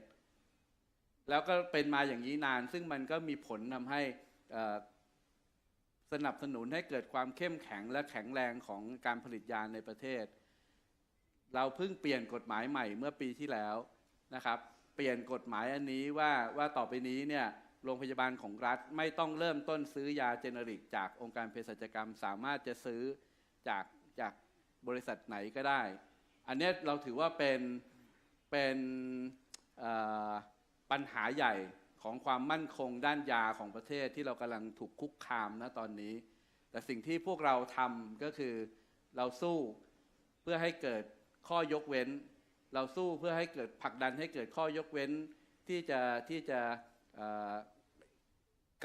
แล้วก็เป็นมาอย่างนี้นานซึ่งมันก็มีผลทำให้สนับสนุนให้เกิดความเข้มแข็งและแข็งแรงของการผลิตยาในประเทศเราเพิ่งเปลี่ยนกฎหมายใหม่เมื่อปีที่แล้วนะครับ เปลี่ยนกฎหมายอันนี้ว่าต่อไปนี้เนี่ยโรงพยาบาลของรัฐไม่ต้องเริ่มต้นซื้อยาเจเนริกจากองค์การเภสัชกรรมสามารถจะซื้อจากบริษัทไหนก็ได้อันนี้เราถือว่าเป็นปัญหาใหญ่ของความมั่นคงด้านยาของประเทศที่เรากำลังถูกคุกคามณตอนนี้แต่สิ่งที่พวกเราทำก็คือเราสู้เพื่อให้เกิดข้อยกเว้นเราสู้เพื่อให้เกิดผลักดันให้เกิดข้อยกเว้นที่จะ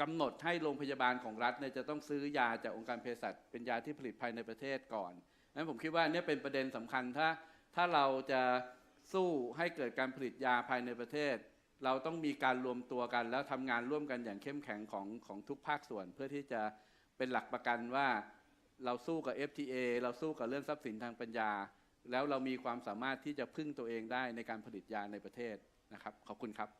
กำหนดให้โรงพยาบาลของรัฐเนี่ยจะต้องซื้อยาจากองค์การเภสัชเป็นยาที่ผลิตภายในประเทศก่อนนั้นผมคิดว่านี่เป็นประเด็นสำคัญถ้าเราจะสู้ให้เกิดการผลิตยาภายในประเทศเราต้องมีการรวมตัวกันแล้วทำงานร่วมกันอย่างเข้มแข็งของทุกภาคส่วนเพื่อที่จะเป็นหลักประกันว่าเราสู้กับ FTA เราสู้กับเรื่องทรัพย์สินทางปัญญาแล้วเรามีความสามารถที่จะพึ่งตัวเองได้ในการผลิตยาในประเทศนะครับขอบคุณครับ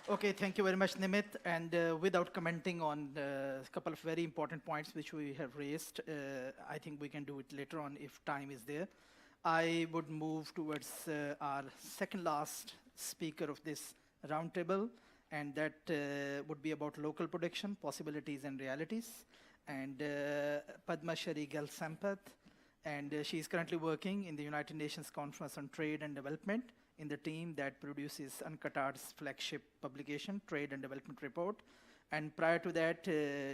Okay, thank you very much, Nimit. And without commenting on a couple of very important points which we have raised, I think we can do it later on if time is there. I would move towards our second last speaker of this roundtable, and that would be about local production, possibilities and realities. And Padmashree Gehl Sampath, and she is currently working in the United Nations Conference on Trade and Development in the team that produces UNCTAD's flagship publication, Trade and Development Report. And prior to that,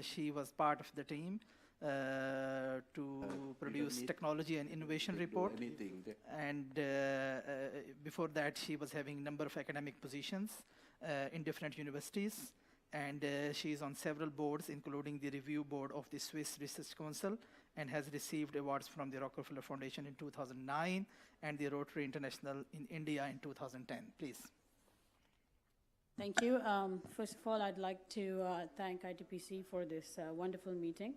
she was part of the team to produce Technology and Innovation Report. And before that, she was having a number of academic positions in different universities. And she is on several boards, including the review board of the Swiss Research Council, and has received awards from the Rockefeller Foundation in 2009 and the Rotary International in India in 2010. Please. Thank you. First of all, I'd like to thank ITPC for this wonderful meeting.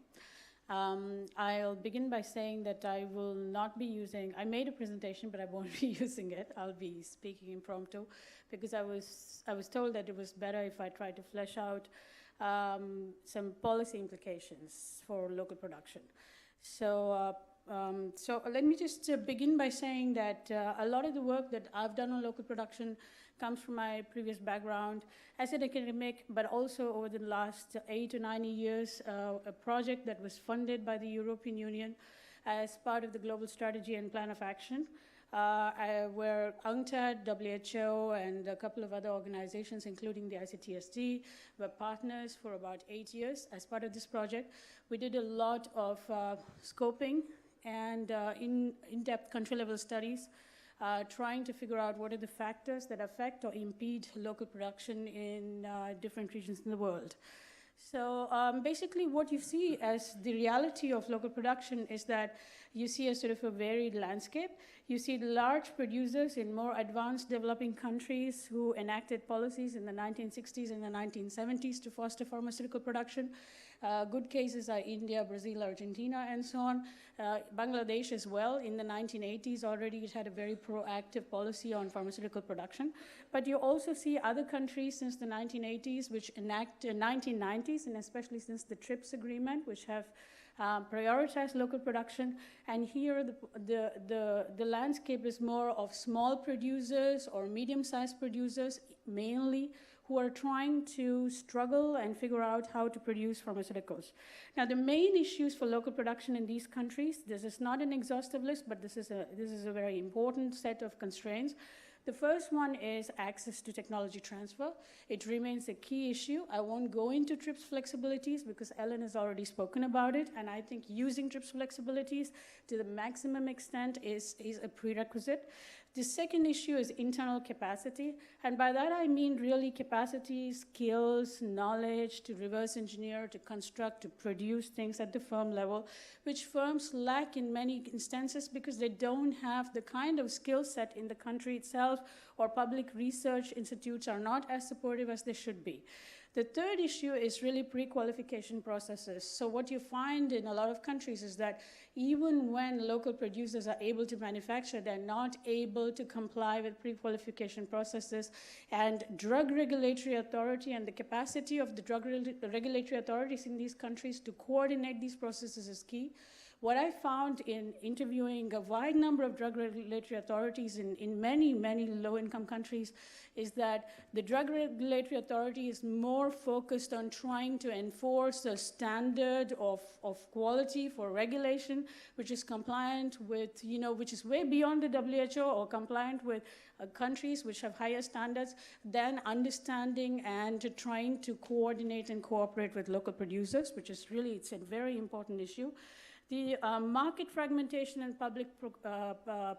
I'll begin by saying that I will not be using, I made a presentation, but I won't be using it. I'll be speaking impromptu because I was told that it was better if I tried to flesh out some policy implications for local production. So let me just begin by saying that a lot of the work that I've done on local production comes from my previous background as an academic, but also over the last 8 to 9 years, a project that was funded by the European Union as part of the Global Strategy and Plan of Action, where UNCTAD, WHO, and a couple of other organizations, including the ICTSD, were partners for about 8 years. As part of this project, we did a lot of scoping and in-depth country-level studies, trying to figure out what are the factors that affect or impede local production in different regions in the world. So basically what you see as the reality of local production is that you see a sort of a varied landscape. You see large producers in more advanced developing countries who enacted policies in the 1960s and the 1970s to foster pharmaceutical production. Good cases are India, Brazil, Argentina, and so on. Bangladesh as well. In the 1980s already it had a very proactive policy on pharmaceutical production. But you also see other countries since the 1980s which enact 1990s, and especially since the TRIPS agreement, which have prioritized local production. And here the landscape is more of small producers or medium-sized producers mainly, who are trying to struggle and figure out how to produce pharmaceuticals. Now, the main issues for local production in these countries, this is not an exhaustive list, but this is a very important set of constraints. The first one is access to technology transfer. It remains a key issue. I won't go into TRIPS flexibilities because Ellen has already spoken about it, and I think using TRIPS flexibilities to the maximum extent is a prerequisite. The second issue is internal capacity, and by that I mean really capacity, skills, knowledge to reverse engineer, to construct, to produce things at the firm level, which firms lack in many instances because they don't have the kind of skill set in the country itself, or public research institutes are not as supportive as they should be. The third issue is really pre-qualification processes. So what you find in a lot of countries is that even when local producers are able to manufacture, they're not able to comply with pre-qualification processes. And drug regulatory authority and the capacity of the drug regulatory authorities in these countries to coordinate these processes is key. what I found in interviewing a wide number of drug regulatory authorities in many, many low-income countries is that the drug regulatory authority is more focused on trying to enforce a standard of quality for regulation, which is compliant with, which is way beyond the WHO or compliant with countries which have higher standards, than understanding and trying to coordinate and cooperate with local producers, which is really, it's a very important issue. The market fragmentation and public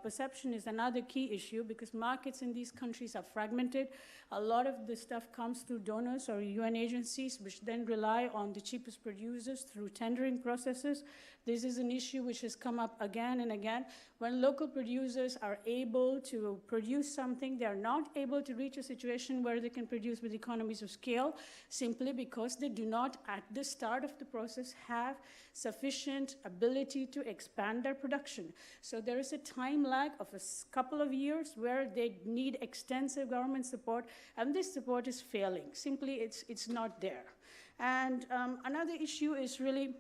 perception is another key issue, because markets in these countries are fragmented. A lot of the stuff comes through donors or UN agencies, which then rely on the cheapest producers through tendering processes. This is an issue which has come up again and again. When local producers are able to produce something, they are not able to reach a situation where they can produce with economies of scale, simply because they do not, at the start of the process, have sufficient ability to expand their production. So there is a time lag of a couple of years where they need extensive government support, and this support is failing. Simply, it's not there. And another issue is really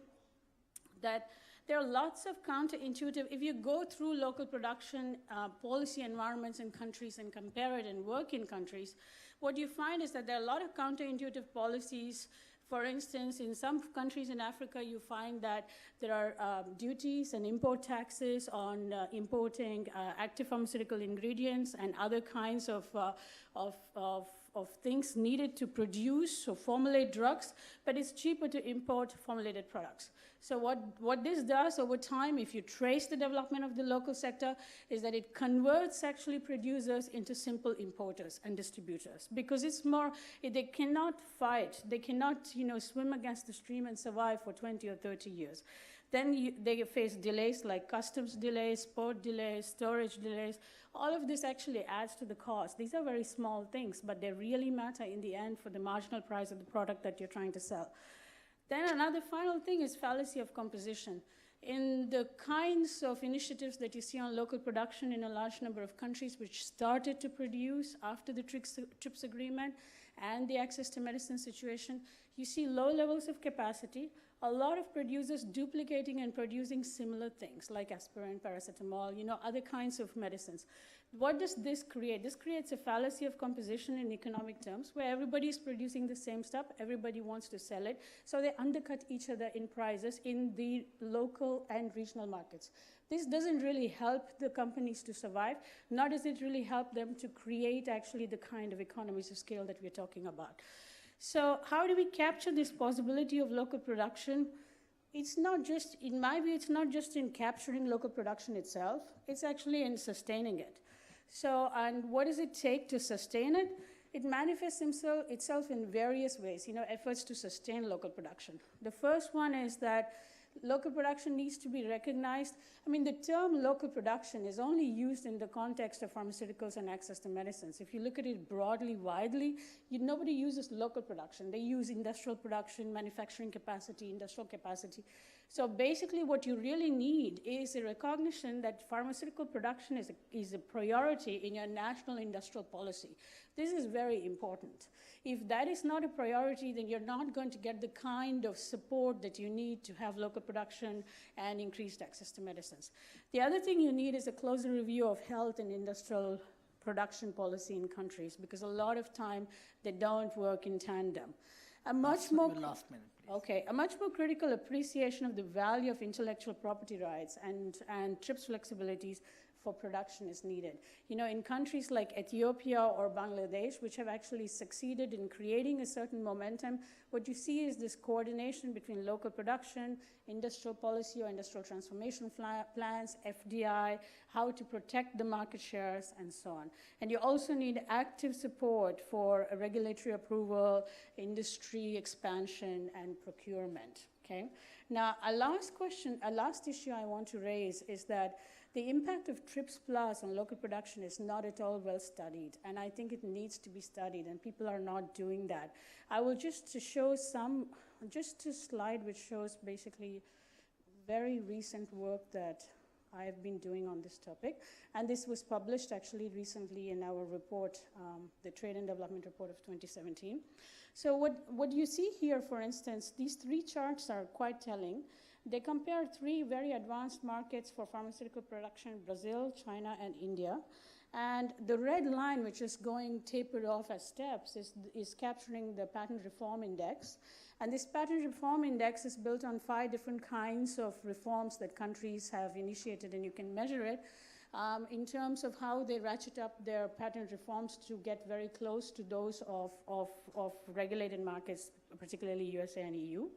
that there are lots of counterintuitive, if you go through local production policy environments in countries and compare it and work in countries, what you find is that there are a lot of counterintuitive policies. For instance, in some countries in Africa, you find that there are duties and import taxes on importing active pharmaceutical ingredients and other kinds of things needed to produce or formulate drugs, but it's cheaper to import formulated products. So what this does over time, if you trace the development of the local sector, is that it converts actually producers into simple importers and distributors, because it's more, they cannot fight, they cannot swim against the stream and survive for 20 or 30 years. Then they face delays like customs delays, port delays, storage delays. All of this actually adds to the cost. These are very small things, but they really matter in the end for the marginal price of the product that you're trying to sell. Then another final thing is fallacy of composition. In the kinds of initiatives that you see on local production in a large number of countries which started to produce after the TRIPS agreement and the access to medicine situation, you see low levels of capacity, a lot of producers duplicating and producing similar things like aspirin, paracetamol, other kinds of medicines. What does this create? This creates a fallacy of composition in economic terms, where everybody is producing the same stuff, everybody wants to sell it, so they undercut each other in prices in the local and regional markets. This doesn't really help the companies to survive, nor does it really help them to create actually the kind of economies of scale that we're talking about. So how do we capture this possibility of local production? It's not just, in my view, it's not just in capturing local production itself, it's actually in sustaining it. So, and what does it take to sustain it? It manifests itself in various ways, efforts to sustain local production. The first one is that local production needs to be recognized. I mean, the term local production is only used in the context of pharmaceuticals and access to medicines. If you look at it broadly, widely, nobody uses local production. They use industrial production, manufacturing capacity, industrial capacity. So basically what you really need is a recognition that pharmaceutical production is a priority in your national industrial policy. This is very important. If that is not a priority, then you're not going to get the kind of support that you need to have local production and increased access to medicines. The other thing you need is a closer review of health and industrial production policy in countries, because a lot of time they don't work in tandem. A much more critical appreciation of the value of intellectual property rights and TRIPS flexibilities for production is needed. In countries like Ethiopia or Bangladesh, which have actually succeeded in creating a certain momentum, what you see is this coordination between local production, industrial policy or industrial transformation plans, FDI, how to protect the market shares, and so on. And you also need active support for regulatory approval, industry expansion, and procurement. Okay. Now, a last issue I want to raise is that the impact of TRIPS Plus on local production is not at all well studied, and I think it needs to be studied, and people are not doing that. I will just show a slide which shows basically very recent work that I have been doing on this topic, and this was published actually recently in our report, the Trade and Development Report of 2017. So what you see here, for instance, these three charts are quite telling. They compare 3 very advanced markets for pharmaceutical production: Brazil, China, and India. And the red line, which is going tapered off as steps, is capturing the patent reform index. And this patent reform index is built on 5 different kinds of reforms that countries have initiated, and you can measure it in terms of how they ratchet up their patent reforms to get very close to those of regulated markets, particularly USA and EU,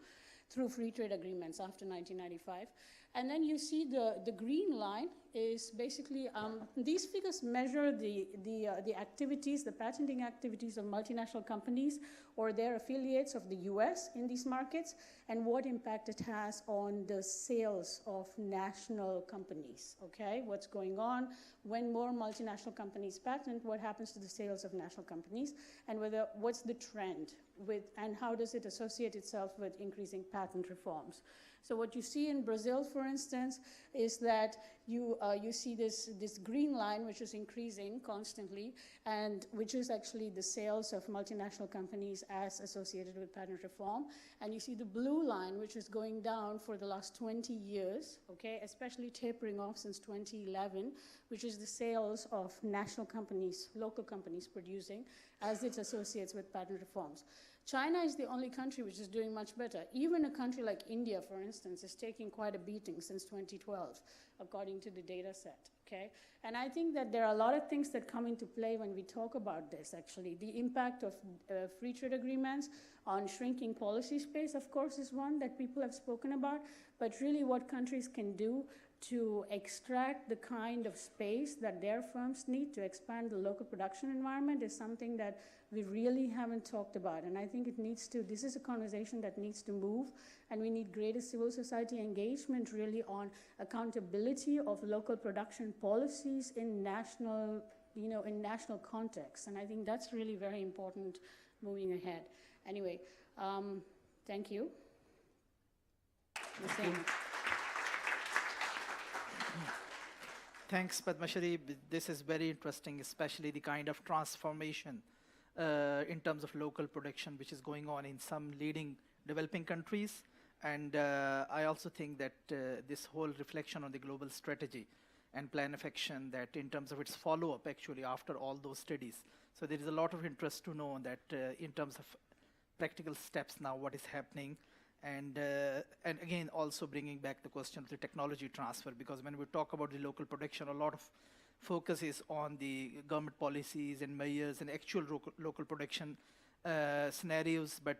through free trade agreements after 1995. And then you see the green line is basically, these figures measure the activities, the patenting activities of multinational companies or their affiliates of the US in these markets, and what impact it has on the sales of national companies, okay? What's going on when more multinational companies patent, what happens to the sales of national companies, and what's the trend with, and how does it associate itself with increasing patent reforms? So what you see in Brazil, for instance, is that you see this green line, which is increasing constantly, and which is actually the sales of multinational companies as associated with patent reform. And you see the blue line, which is going down for the last 20 years, okay, especially tapering off since 2011, which is the sales of national companies, local companies producing, as it associates with patent reforms. China is the only country which is doing much better. Even a country like India, for instance, is taking quite a beating since 2012, according to the data set, okay? And I think that there are a lot of things that come into play when we talk about this, actually. The impact of free trade agreements on shrinking policy space, of course, is one that people have spoken about, but really what countries can do to extract the kind of space that their firms need to expand the local production environment is something that we really haven't talked about. And I think it needs to, this is a conversation that needs to move, and we need greater civil society engagement really on accountability of local production policies in national, in national context. And I think that's really very important moving ahead. Anyway, thank you. Thanks, Padmashree. This is very interesting, especially the kind of transformation in terms of local production, which is going on in some leading developing countries. And I also think that this whole reflection on the global strategy and plan of action, that in terms of its follow-up, actually, after all those studies. So there is a lot of interest to know that in terms of practical steps now, what is happening. And again, also bringing back the question of the technology transfer, because when we talk about the local production, a lot of focus is on the government policies and measures and actual local production scenarios, but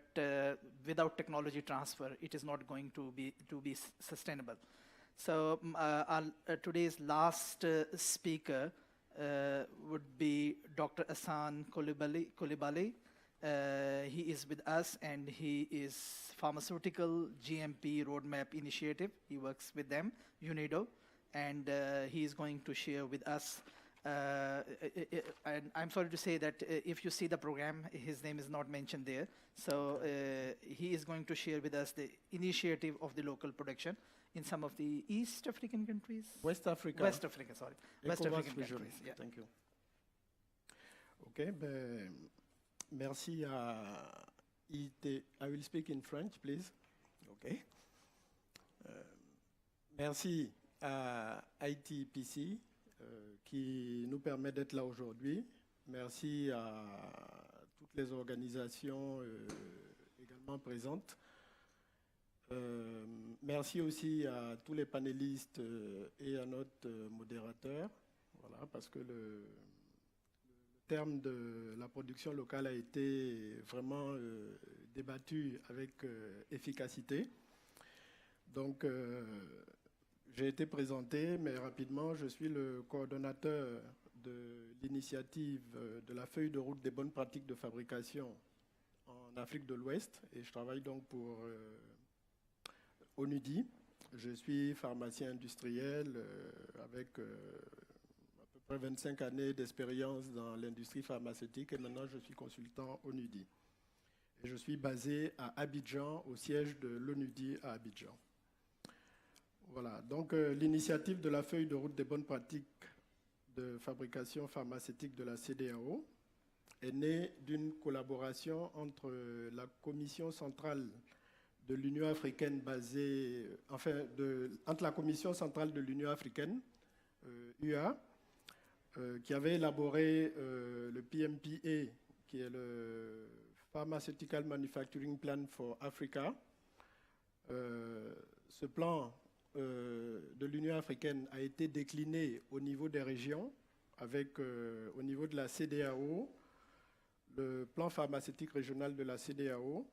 without technology transfer, it is not going to be sustainable. So today's last speaker would be Dr. Ahsan Coulibaly. He is with us, and he is Pharmaceutical GMP Roadmap Initiative. He works with them, UNIDO, and he is going to share with us. And I'm sorry to say that if you see the program, his name is not mentioned there. So he is going to share with us the initiative of the local production in some of the East African countries. West Africa. West Africa, sorry. West African countries. Yeah. Thank you. Okay. Merci à IT. I will speak in French, please. Okay. Merci à ITPC qui nous permet d'être là aujourd'hui. Merci à toutes les organisations également présentes. Merci aussi à tous les panélistes et à notre modérateur. Voilà, parce que le terme de la production locale a été vraiment débattu avec efficacité. Donc, j'ai été présenté, mais rapidement, je suis le coordonnateur de l'initiative de la feuille de route des bonnes pratiques de fabrication en Afrique de l'Ouest, et je travaille donc pour ONUDI. Je suis pharmacien industriel avec 25 années d'expérience dans l'industrie pharmaceutique, et maintenant je suis consultant ONUDI. Et je suis basé à Abidjan, au siège de l'ONUDI à Abidjan. Voilà, donc l'initiative de la feuille de route des bonnes pratiques de fabrication pharmaceutique de la CEDEAO est née d'une collaboration entre la Commission centrale de l'Union africaine entre la Commission centrale de l'Union africaine, UA, qui avait élaboré le PMPA, qui est le Pharmaceutical Manufacturing Plan for Africa. Ce plan de l'Union africaine a été décliné au niveau des régions, avec au niveau de la CEDEAO, le plan pharmaceutique régional de la CEDEAO,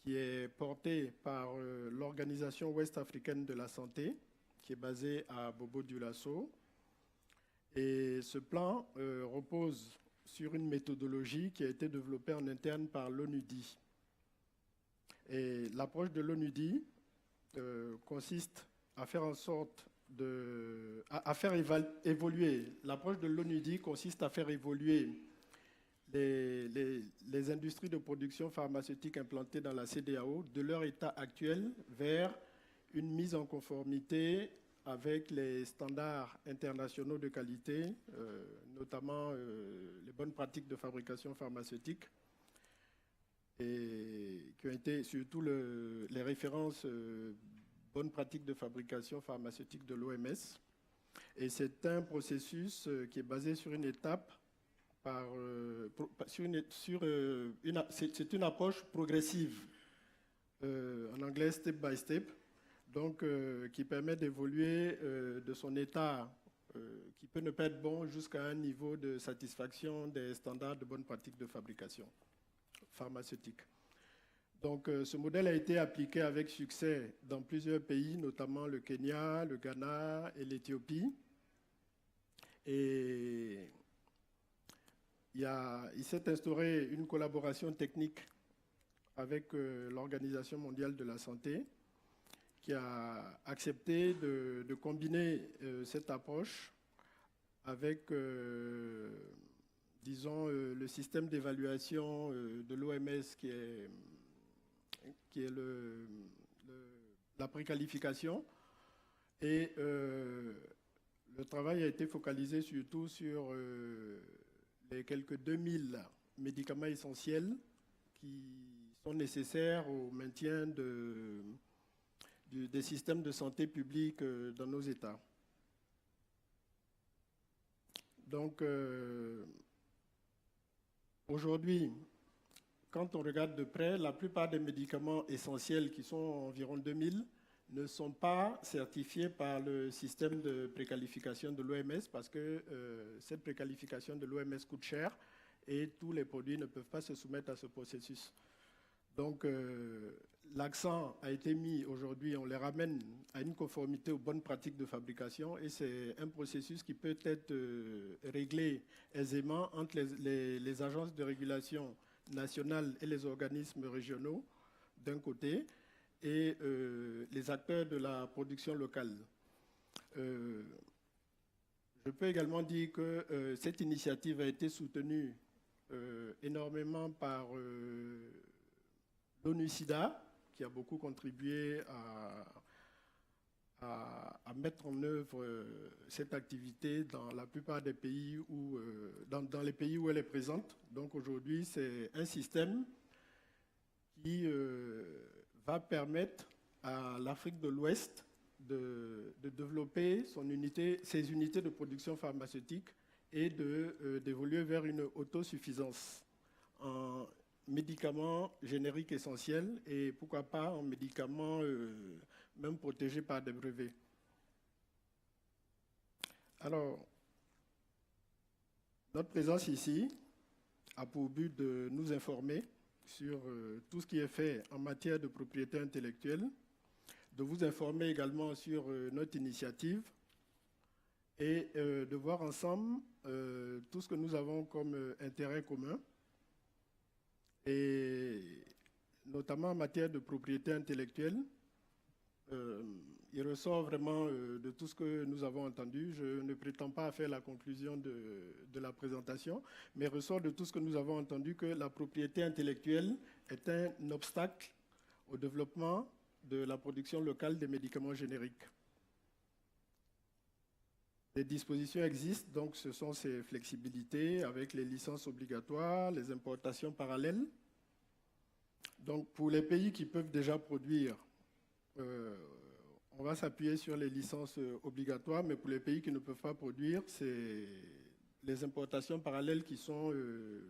qui est porté par l'Organisation ouest-africaine de la santé, qui est basée à Bobo-Dioulasso. Et ce plan repose sur une méthodologie qui a été développée en interne par l'ONUDI. Et l'approche de l'ONUDI consiste à faire en sorte à faire évoluer. L'approche de l'ONUDI consiste à faire évoluer les industries de production pharmaceutique implantées dans la CEDEAO de leur état actuel vers une mise en conformité avec les standards internationaux de qualité, notamment les bonnes pratiques de fabrication pharmaceutique, et qui ont été surtout les références bonnes pratiques de fabrication pharmaceutique de l'OMS. Et c'est un processus qui est basé sur une étape, c'est une approche progressive, en anglais step by step, donc qui permet d'évoluer de son état qui peut ne pas être bon jusqu'à un niveau de satisfaction des standards de bonne pratique de fabrication pharmaceutique. Donc ce modèle a été appliqué avec succès dans plusieurs pays, notamment le Kenya, le Ghana et l'Éthiopie. Et il s'est instauré une collaboration technique avec l'Organisation mondiale de la santé, qui a accepté de combiner cette approche avec, disons, le système d'évaluation de l'OMS qui est la préqualification. Et le travail a été focalisé surtout sur les quelques 2000 médicaments essentiels qui sont nécessaires au maintien des systèmes de santé publique dans nos États. Donc, aujourd'hui, quand on regarde de près, la plupart des médicaments essentiels, qui sont environ 2000, ne sont pas certifiés par le système de préqualification de l'OMS parce que cette préqualification de l'OMS coûte cher et tous les produits ne peuvent pas se soumettre à ce processus. Donc, l'accent a été mis aujourd'hui, on les ramène à une conformité aux bonnes pratiques de fabrication et c'est un processus qui peut être réglé aisément entre les agences de régulation nationales et les organismes régionaux d'un côté et les acteurs de la production locale. Je peux également dire que cette initiative a été soutenue énormément par l'ONU-SIDA, qui a beaucoup contribué à mettre en œuvre cette activité dans la plupart des pays dans les pays où elle est présente. Donc aujourd'hui, c'est un système qui va permettre à l'Afrique de l'Ouest de développer ses unités de production pharmaceutique et d'évoluer vers une autosuffisance en médicaments génériques essentiels et pourquoi pas en médicaments même protégés par des brevets. Alors, notre présence ici a pour but de nous informer sur tout ce qui est fait en matière de propriété intellectuelle, de vous informer également sur notre initiative et de voir ensemble tout ce que nous avons comme intérêt commun, et notamment en matière de propriété intellectuelle. Il ressort vraiment de tout ce que nous avons entendu. Je ne prétends pas faire la conclusion de la présentation, mais il ressort de tout ce que nous avons entendu que la propriété intellectuelle est un obstacle au développement de la production locale des médicaments génériques. Les dispositions existent, donc ce sont ces flexibilités avec les licences obligatoires, les importations parallèles. Donc, pour les pays qui peuvent déjà produire, on va s'appuyer sur les licences obligatoires, mais pour les pays qui ne peuvent pas produire, c'est les importations parallèles qui sont le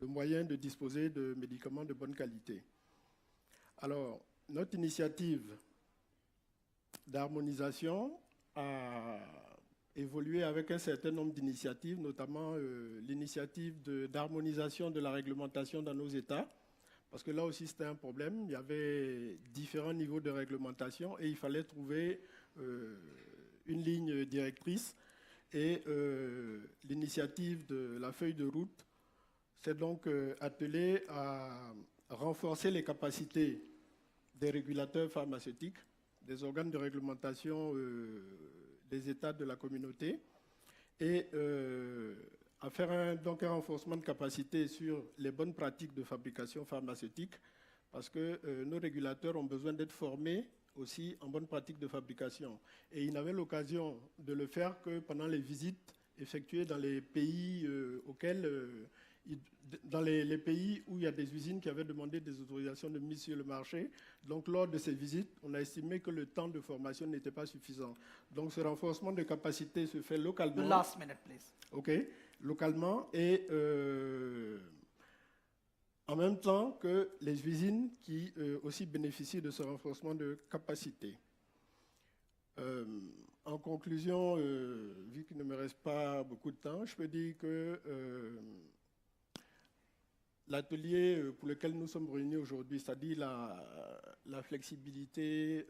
moyen de disposer de médicaments de bonne qualité. Alors, notre initiative d'harmonisation a évolué avec un certain nombre d'initiatives, notamment l'initiative d'harmonisation de la réglementation dans nos États, parce que là aussi c'était un problème. Il y avait différents niveaux de réglementation et il fallait trouver une ligne directrice. Et l'initiative de la feuille de route s'est donc attelée à renforcer les capacités des régulateurs pharmaceutiques, des organes de réglementation des États de la communauté, et à faire donc un renforcement de capacité sur les bonnes pratiques de fabrication pharmaceutique, parce que nos régulateurs ont besoin d'être formés aussi en bonnes pratiques de fabrication. Et ils n'avaient l'occasion de le faire que pendant les visites effectuées dans les pays dans les pays où il y a des usines qui avaient demandé des autorisations de mise sur le marché. Donc, lors de ces visites, on a estimé que le temps de formation n'était pas suffisant. Donc, ce renforcement de capacité se fait localement. The last minute, please. OK. Localement et en même temps que les usines qui aussi bénéficient de ce renforcement de capacité. En conclusion, vu qu'il ne me reste pas beaucoup de temps, je peux dire que l'atelier pour lequel nous sommes réunis aujourd'hui, c'est-à-dire la flexibilité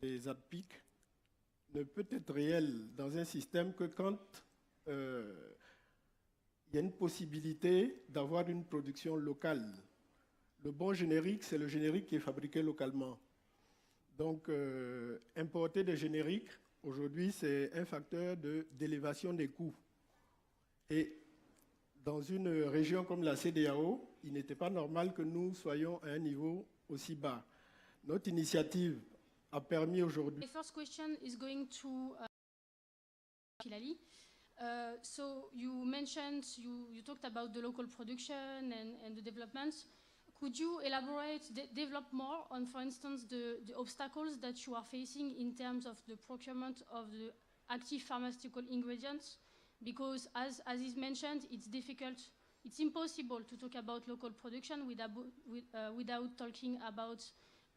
des ADPIC, ne peut être réelle dans un système que quand il y a une possibilité d'avoir une production locale. Le bon générique, c'est le générique qui est fabriqué localement. Donc, importer des génériques, aujourd'hui, c'est un facteur d'élévation des coûts. Et dans une région comme la CEDEAO, il n'était pas normal que nous soyons à un niveau aussi bas. Notre initiative a permis aujourd'hui... The first question is going to Lahlou-Filali. So you mentioned, you talked about the local production and the developments. Could you elaborate, develop more on, for instance, the obstacles that you are facing in terms of the procurement of the active pharmaceutical ingredients? Because as Aziz mentioned, it's difficult, it's impossible to talk about local production without talking about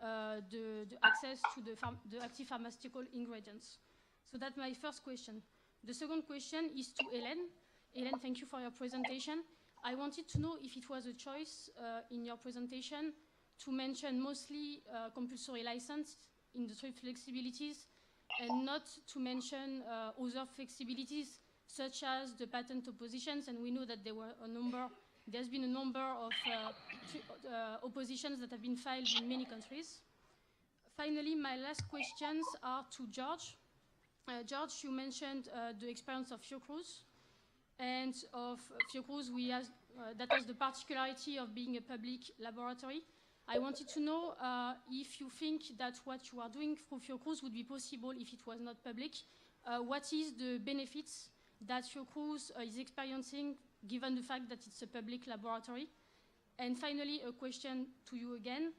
the access to the active pharmaceutical ingredients. So that's my first question. The second question is to Hélène. Hélène, thank you for your presentation. I wanted to know if it was a choice in your presentation to mention mostly compulsory license in the three flexibilities and not to mention other flexibilities such as the patent oppositions, and we know that there's been a number of oppositions that have been filed in many countries. Finally, my last questions are to Jorge. Jorge, you mentioned the experience of Fiocruz, and of Fiocruz, that has the particularity of being a public laboratory. I wanted to know if you think that what you are doing through Fiocruz would be possible if it was not public. What is the benefits that Fiocruz is experiencing, given the fact that it's a public laboratory? And finally, a question to you again.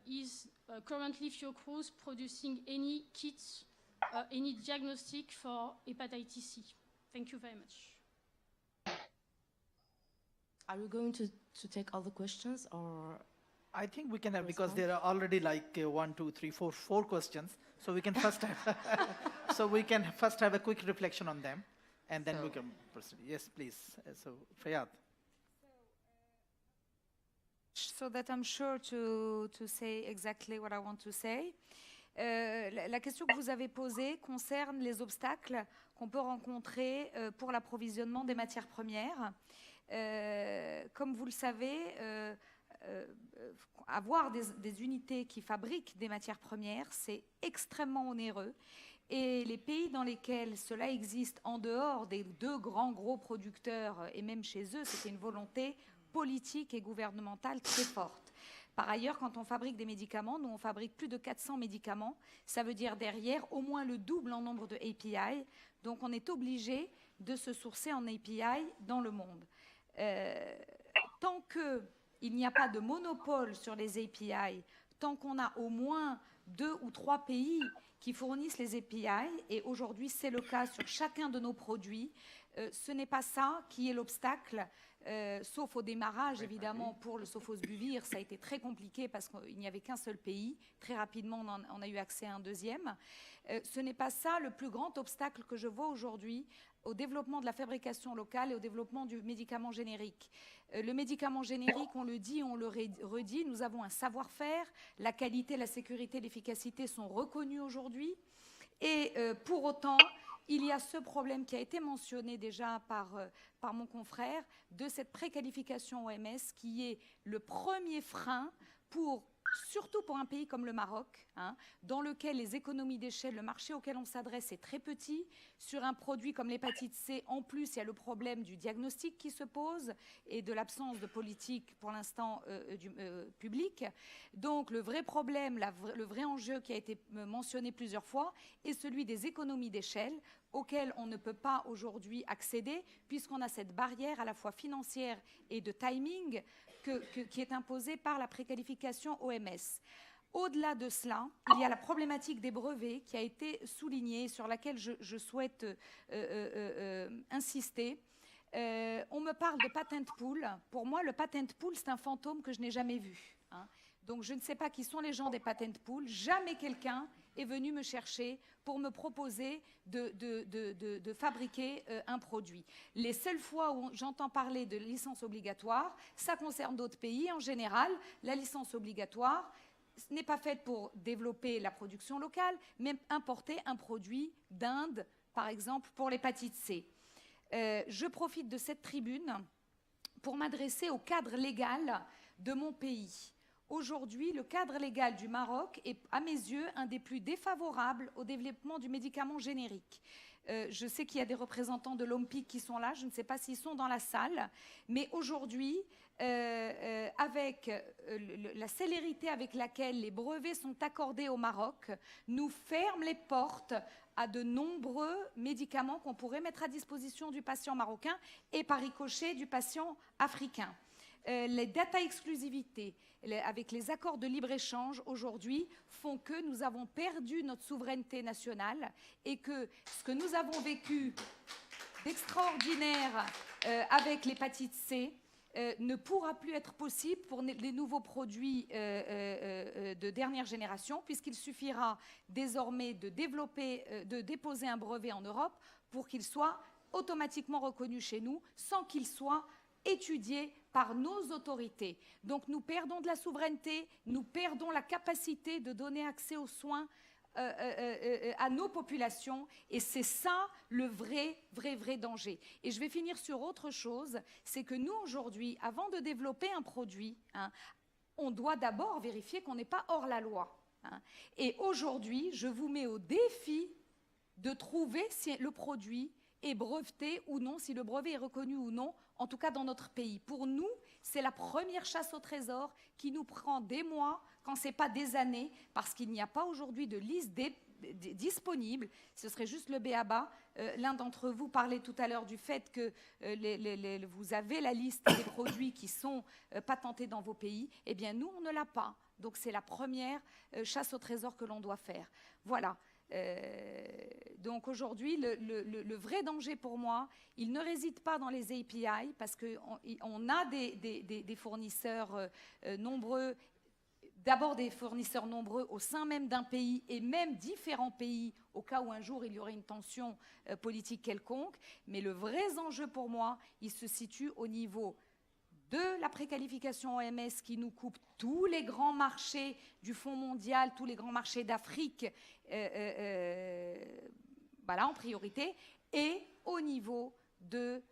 Is currently Fiocruz producing any kits, any diagnostic for hepatitis C? Thank you very much. Are we going to take all the questions, or? I think we can have, because there are already like 1, 2, 3, 4 questions. So we can first have a quick reflection on them, and then we can proceed. Yes, please. So Fayed. So that I'm sure to say exactly what I want to say. La question que vous avez posée concerne les obstacles qu'on peut rencontrer pour l'approvisionnement des matières premières. Comme vous le savez, avoir des unités qui fabriquent des matières premières, c'est extrêmement onéreux. Et les pays dans lesquels cela existe, en dehors des deux gros producteurs, et même chez eux, c'était une volonté politique et gouvernementale très forte. Par ailleurs, quand on fabrique des médicaments, nous on fabrique plus de 400 médicaments, ça veut dire derrière au moins le double en nombre de API, donc on est obligé de se sourcer en API dans le monde. tant qu'il n'y a pas de monopole sur les API, tant qu'on a au moins 2 ou 3 pays qui fournissent les API, et aujourd'hui c'est le cas sur chacun de nos produits, ce n'est pas ça qui est l'obstacle, sauf au démarrage évidemment pour le sophos-buvir, ça a été très compliqué parce qu'il n'y avait qu'un seul pays, très rapidement on a eu accès à un deuxième. Ce n'est pas ça le plus grand obstacle que je vois aujourd'hui au développement de la fabrication locale et au développement du médicament générique. Le médicament générique, on le dit, on le redit, nous avons un savoir-faire, la qualité, la sécurité, l'efficacité sont reconnus aujourd'hui. Et pour autant, il y a ce problème qui a été mentionné déjà par mon confrère, de cette préqualification OMS qui est le premier frein surtout pour un pays comme le Maroc, dans lequel les économies d'échelle, le marché auquel on s'adresse est très petit. Sur un produit comme l'hépatite C, en plus, il y a le problème du diagnostic qui se pose et de l'absence de politique, pour l'instant, publique. Donc, le vrai problème, le vrai enjeu qui a été mentionné plusieurs fois est celui des économies d'échelle auxquelles on ne peut pas aujourd'hui accéder puisqu'on a cette barrière à la fois financière et de timing qui est imposée par la préqualification OMS. Au-delà de cela, il y a la problématique des brevets qui a été soulignée, sur laquelle je souhaite insister. On me parle de patent pool. Pour moi, le patent pool, c'est un fantôme que je n'ai jamais vu. Donc, je ne sais pas qui sont les gens des patent pools. Jamais quelqu'un est venu me chercher pour me proposer de fabriquer un produit. Les seules fois où j'entends parler de licence obligatoire, ça concerne d'autres pays. En général, la licence obligatoire n'est pas faite pour développer la production locale, mais importer un produit d'Inde, par exemple, pour l'hépatite C. Je profite de cette tribune pour m'adresser au cadre légal de mon pays. Aujourd'hui, le cadre légal du Maroc est, à mes yeux, un des plus défavorables au développement du médicament générique. Je sais qu'il y a des représentants de l'OMPIC qui sont là, je ne sais pas s'ils sont dans la salle, mais aujourd'hui, avec la célérité avec laquelle les brevets sont accordés au Maroc, nous ferme les portes à de nombreux médicaments qu'on pourrait mettre à disposition du patient marocain et par ricochet du patient africain. Les data exclusivités avec les accords de libre-échange aujourd'hui font que nous avons perdu notre souveraineté nationale et que ce que nous avons vécu d'extraordinaire avec l'hépatite C ne pourra plus être possible pour les nouveaux produits de dernière génération, puisqu'il suffira désormais de déposer un brevet en Europe pour qu'il soit automatiquement reconnu chez nous sans qu'il soit étudié par nos autorités. Donc nous perdons de la souveraineté, nous perdons la capacité de donner accès aux soins à nos populations, et c'est ça le vrai danger. Et je vais finir sur autre chose, c'est que nous aujourd'hui, avant de développer un produit, on doit d'abord vérifier qu'on n'est pas hors la loi. Et aujourd'hui, je vous mets au défi de trouver si le produit est breveté ou non, si le brevet est reconnu ou non, en tout cas dans notre pays. Pour nous, c'est la première chasse au trésor qui nous prend des mois, quand ce n'est pas des années, parce qu'il n'y a pas aujourd'hui de liste disponible. Ce serait juste le b.a.-ba. L'un d'entre vous parlait tout à l'heure du fait que vous avez la liste des produits qui sont patentés dans vos pays. Eh bien, nous, on ne l'a pas. Donc, c'est la première chasse au trésor que l'on doit faire. Voilà. Donc aujourd'hui, le vrai danger pour moi, il ne réside pas dans les API, parce qu'on a des fournisseurs nombreux, d'abord des fournisseurs nombreux au sein même d'un pays et même différents pays au cas où un jour il y aurait une tension politique quelconque. Mais le vrai enjeu pour moi, il se situe au niveau de la préqualification OMS qui nous coupe tous les grands marchés du Fonds mondial, tous les grands marchés d'Afrique, voilà, en priorité, et au niveau de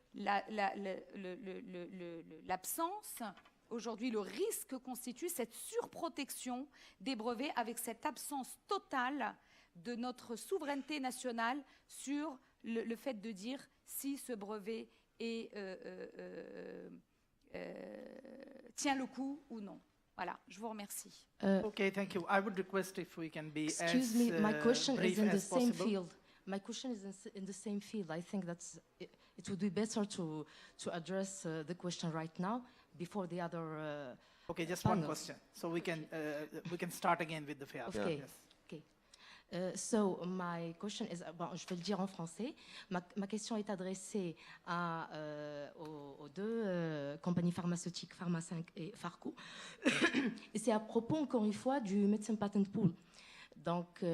l'absence, aujourd'hui le risque que constitue cette surprotection des brevets avec cette absence totale de notre souveraineté nationale sur le fait de dire si ce brevet est... tient le coup ou non. Voilà, je vous remercie. Okay, thank you. I would request if we can be excuse as me, my question brief is in the as same possible. field. My question is in the same field. I think it would be better to address the question right now. before the other. Okay, just one panels. question. So we can start again with the Fayed. Okay. Yes. Okay. So my question is, bon, je vais le dire en français. Ma question est adressée aux deux compagnies pharmaceutiques, Pharma5 et Pharco. Et c'est à propos, encore une fois, du Medicine Patent Pool. Donc,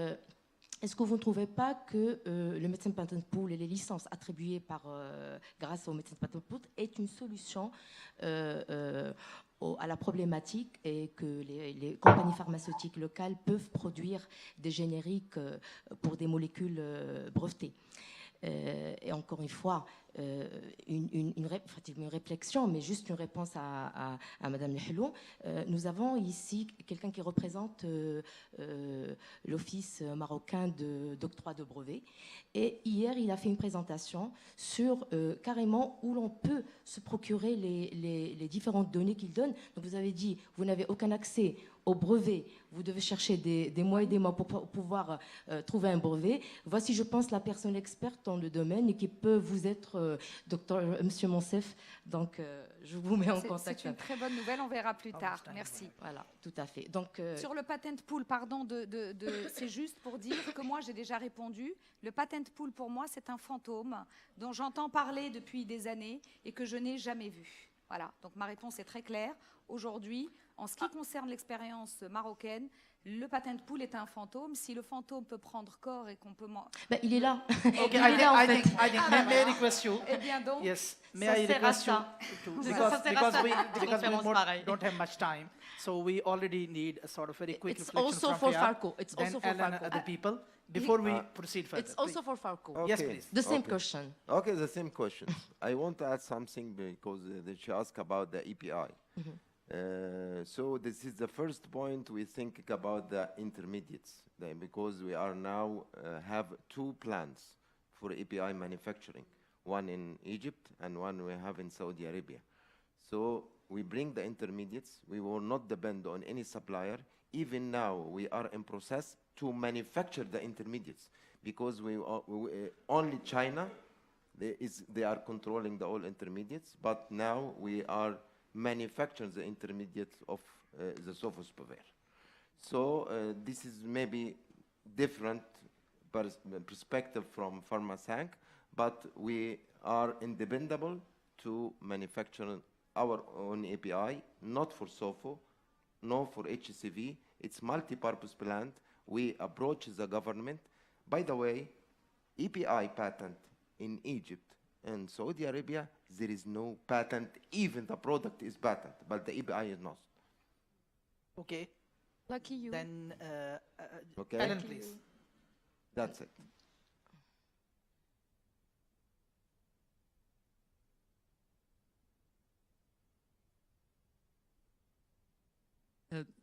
est-ce que vous ne trouvez pas que le Medicine Patent Pool et les licences attribuées grâce au Medicine Patent Pool est une solution à la problématique et que les compagnies pharmaceutiques locales peuvent produire des génériques pour des molécules brevetées. Et encore une fois, une réflexion, mais juste une réponse à Madame Lahlou. Nous avons ici quelqu'un qui représente l'Office marocain d'octroi de brevets. Et hier, il a fait une présentation sur carrément où l'on peut se procurer les différentes données qu'il donne. Donc vous avez dit, vous n'avez aucun accès au brevet, vous devez chercher des mois et des mois pour pouvoir trouver un brevet. Voici, je pense, la personne experte dans le domaine et qui peut vous être Monsieur Monsef. Donc, je vous mets en contact. C'est une très bonne nouvelle, on verra plus tard. Merci. Voilà, tout à fait. Donc, sur le patent pool, pardon, c'est juste pour dire que moi, j'ai déjà répondu. Le patent pool, pour moi, c'est un fantôme dont j'entends parler depuis des années et que je n'ai jamais vu. Voilà, donc ma réponse est très claire. Aujourd'hui, en ce qui concerne l'expérience marocaine, le patent pool est un fantôme. Si le fantôme peut prendre corps et qu'on peut... il est là. Okay, I think, may I request you? Eh bien donc, yes, may I request you to, because we don't have much time, so we already need a sort of very quick reflection also from for Fayed, Pharco. It's then also for Ellen Pharco. and other people before we proceed further. It's also for Pharco. Okay. Yes, please. The same question. Okay, the same question. I want to add something because she asked about the EPI. So this is the first point we think about the intermediates, because we are now have two plants for API manufacturing, one in Egypt and one we have in Saudi Arabia. So we bring the intermediates. We will not depend on any supplier. Even now, we are in process to manufacture the intermediates because only China, they are controlling the all intermediates, but now we are manufacturing the intermediates of the sofosbuvir. So this is maybe different perspective from Pharma5, but we are independable to manufacture our own API, not for SOFO, no for HCV. It's multi-purpose plant. We approach the government. By the way, API patent in Egypt and Saudi Arabia, there is no patent. Even the product is patent, but the API is not. Okay. Lucky you. Then, okay. Ellen, please. That's it.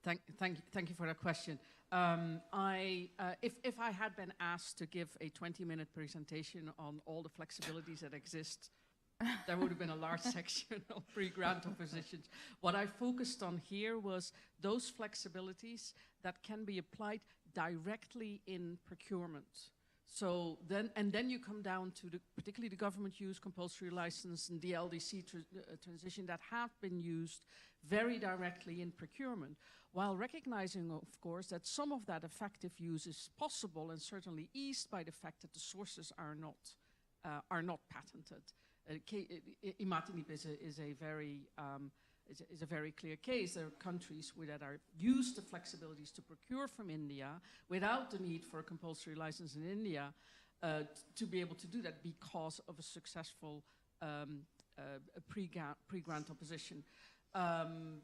Thank you for that question. If I had been asked to give a 20-minute presentation on all the flexibilities that exist, there would have been a large section of pre-grant oppositions. What I focused on here was those flexibilities that can be applied directly in procurement. So then you come down to particularly the government use compulsory license and the LDC transition that have been used very directly in procurement, while recognizing, of course, that some of that effective use is possible and certainly eased by the fact that the sources are not patented. Imatinib is a very clear case. There are countries that are used the flexibilities to procure from India without the need for a compulsory license in India to be able to do that because of a successful pre-grant opposition.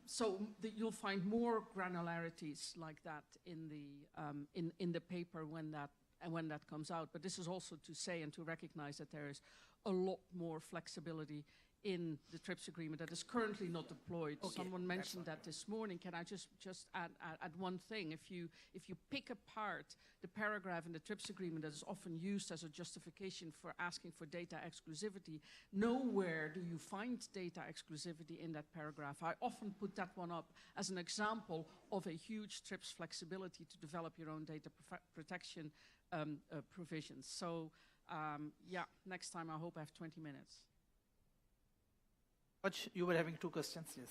So you'll find more granularities like that in the paper when that comes out. But this is also to say and to recognize that there is a lot more flexibility in the TRIPS agreement that is currently not deployed. Okay, someone mentioned that this morning. Can I just add one thing? If you pick apart the paragraph in the TRIPS agreement that is often used as a justification for asking for data exclusivity, nowhere do you find data exclusivity in that paragraph. I often put that one up as an example of a huge TRIPS flexibility to develop your own data protection provisions. So yeah, next time I hope I have 20 minutes. But you were having two questions, yes.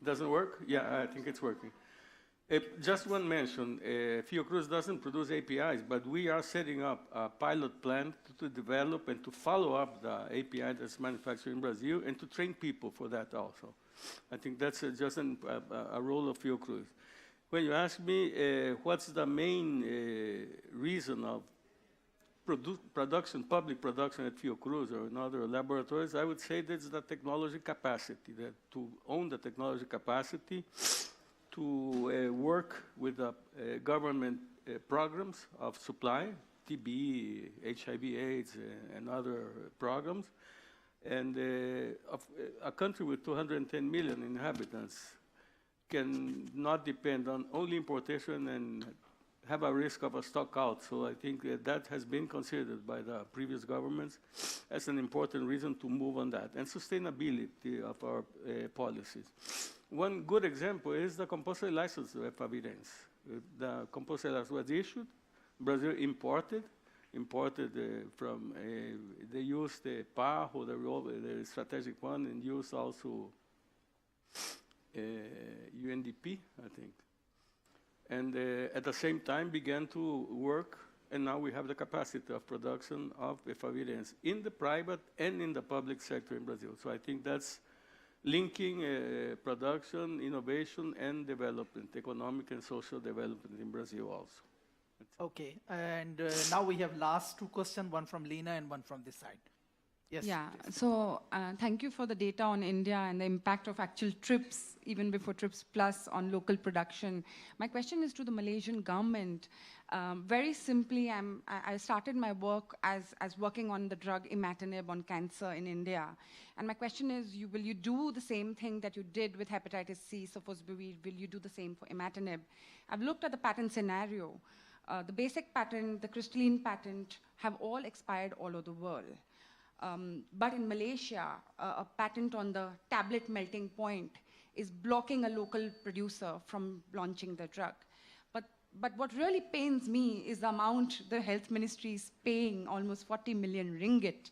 Doesn't work? Yeah, I think it's working. Just one mention, Fiocruz doesn't produce APIs, but we are setting up a pilot plant to develop and to follow up the API that's manufactured in Brazil and to train people for that also. I think that's just a role of Fiocruz. When you ask me what's the main reason of public production at Fiocruz or in other laboratories, I would say that's the technology capacity, that to own the technology capacity, to work with the government programs of supply, TB, HIV/AIDS, and other programs. And a country with 210 million inhabitants can not depend on only importation and have a risk of a stock out. So I think that has been considered by the previous governments as an important reason to move on that, and sustainability of our policies. One good example is the compulsory license of evidence. The compulsory license was issued, Brazil imported from, they used the PAHO, the strategic one, and used also UNDP, I think. And at the same time began to work, and now we have the capacity of production of evidence in the private and in the public sector in Brazil. So I think that's linking production, innovation, and development, economic and social development in Brazil also. Okay, and now we have last two questions, one from Lena and one from this side. Yes. Yeah, so thank you for the data on India and the impact of actual TRIPS, even before TRIPS Plus, on local production. My question is to the Malaysian government. Very simply, I started my work as working on the drug imatinib on cancer in India. And my question is, will you do the same thing that you did with hepatitis C, sofosbuvir, will you do the same for imatinib? I've looked at the patent scenario. The basic patent, the crystalline patent, have all expired all over the world. But in Malaysia, a patent on the tablet melting point is blocking a local producer from launching the drug. But what really pains me is the amount the health ministry is paying, almost 40 million ringgit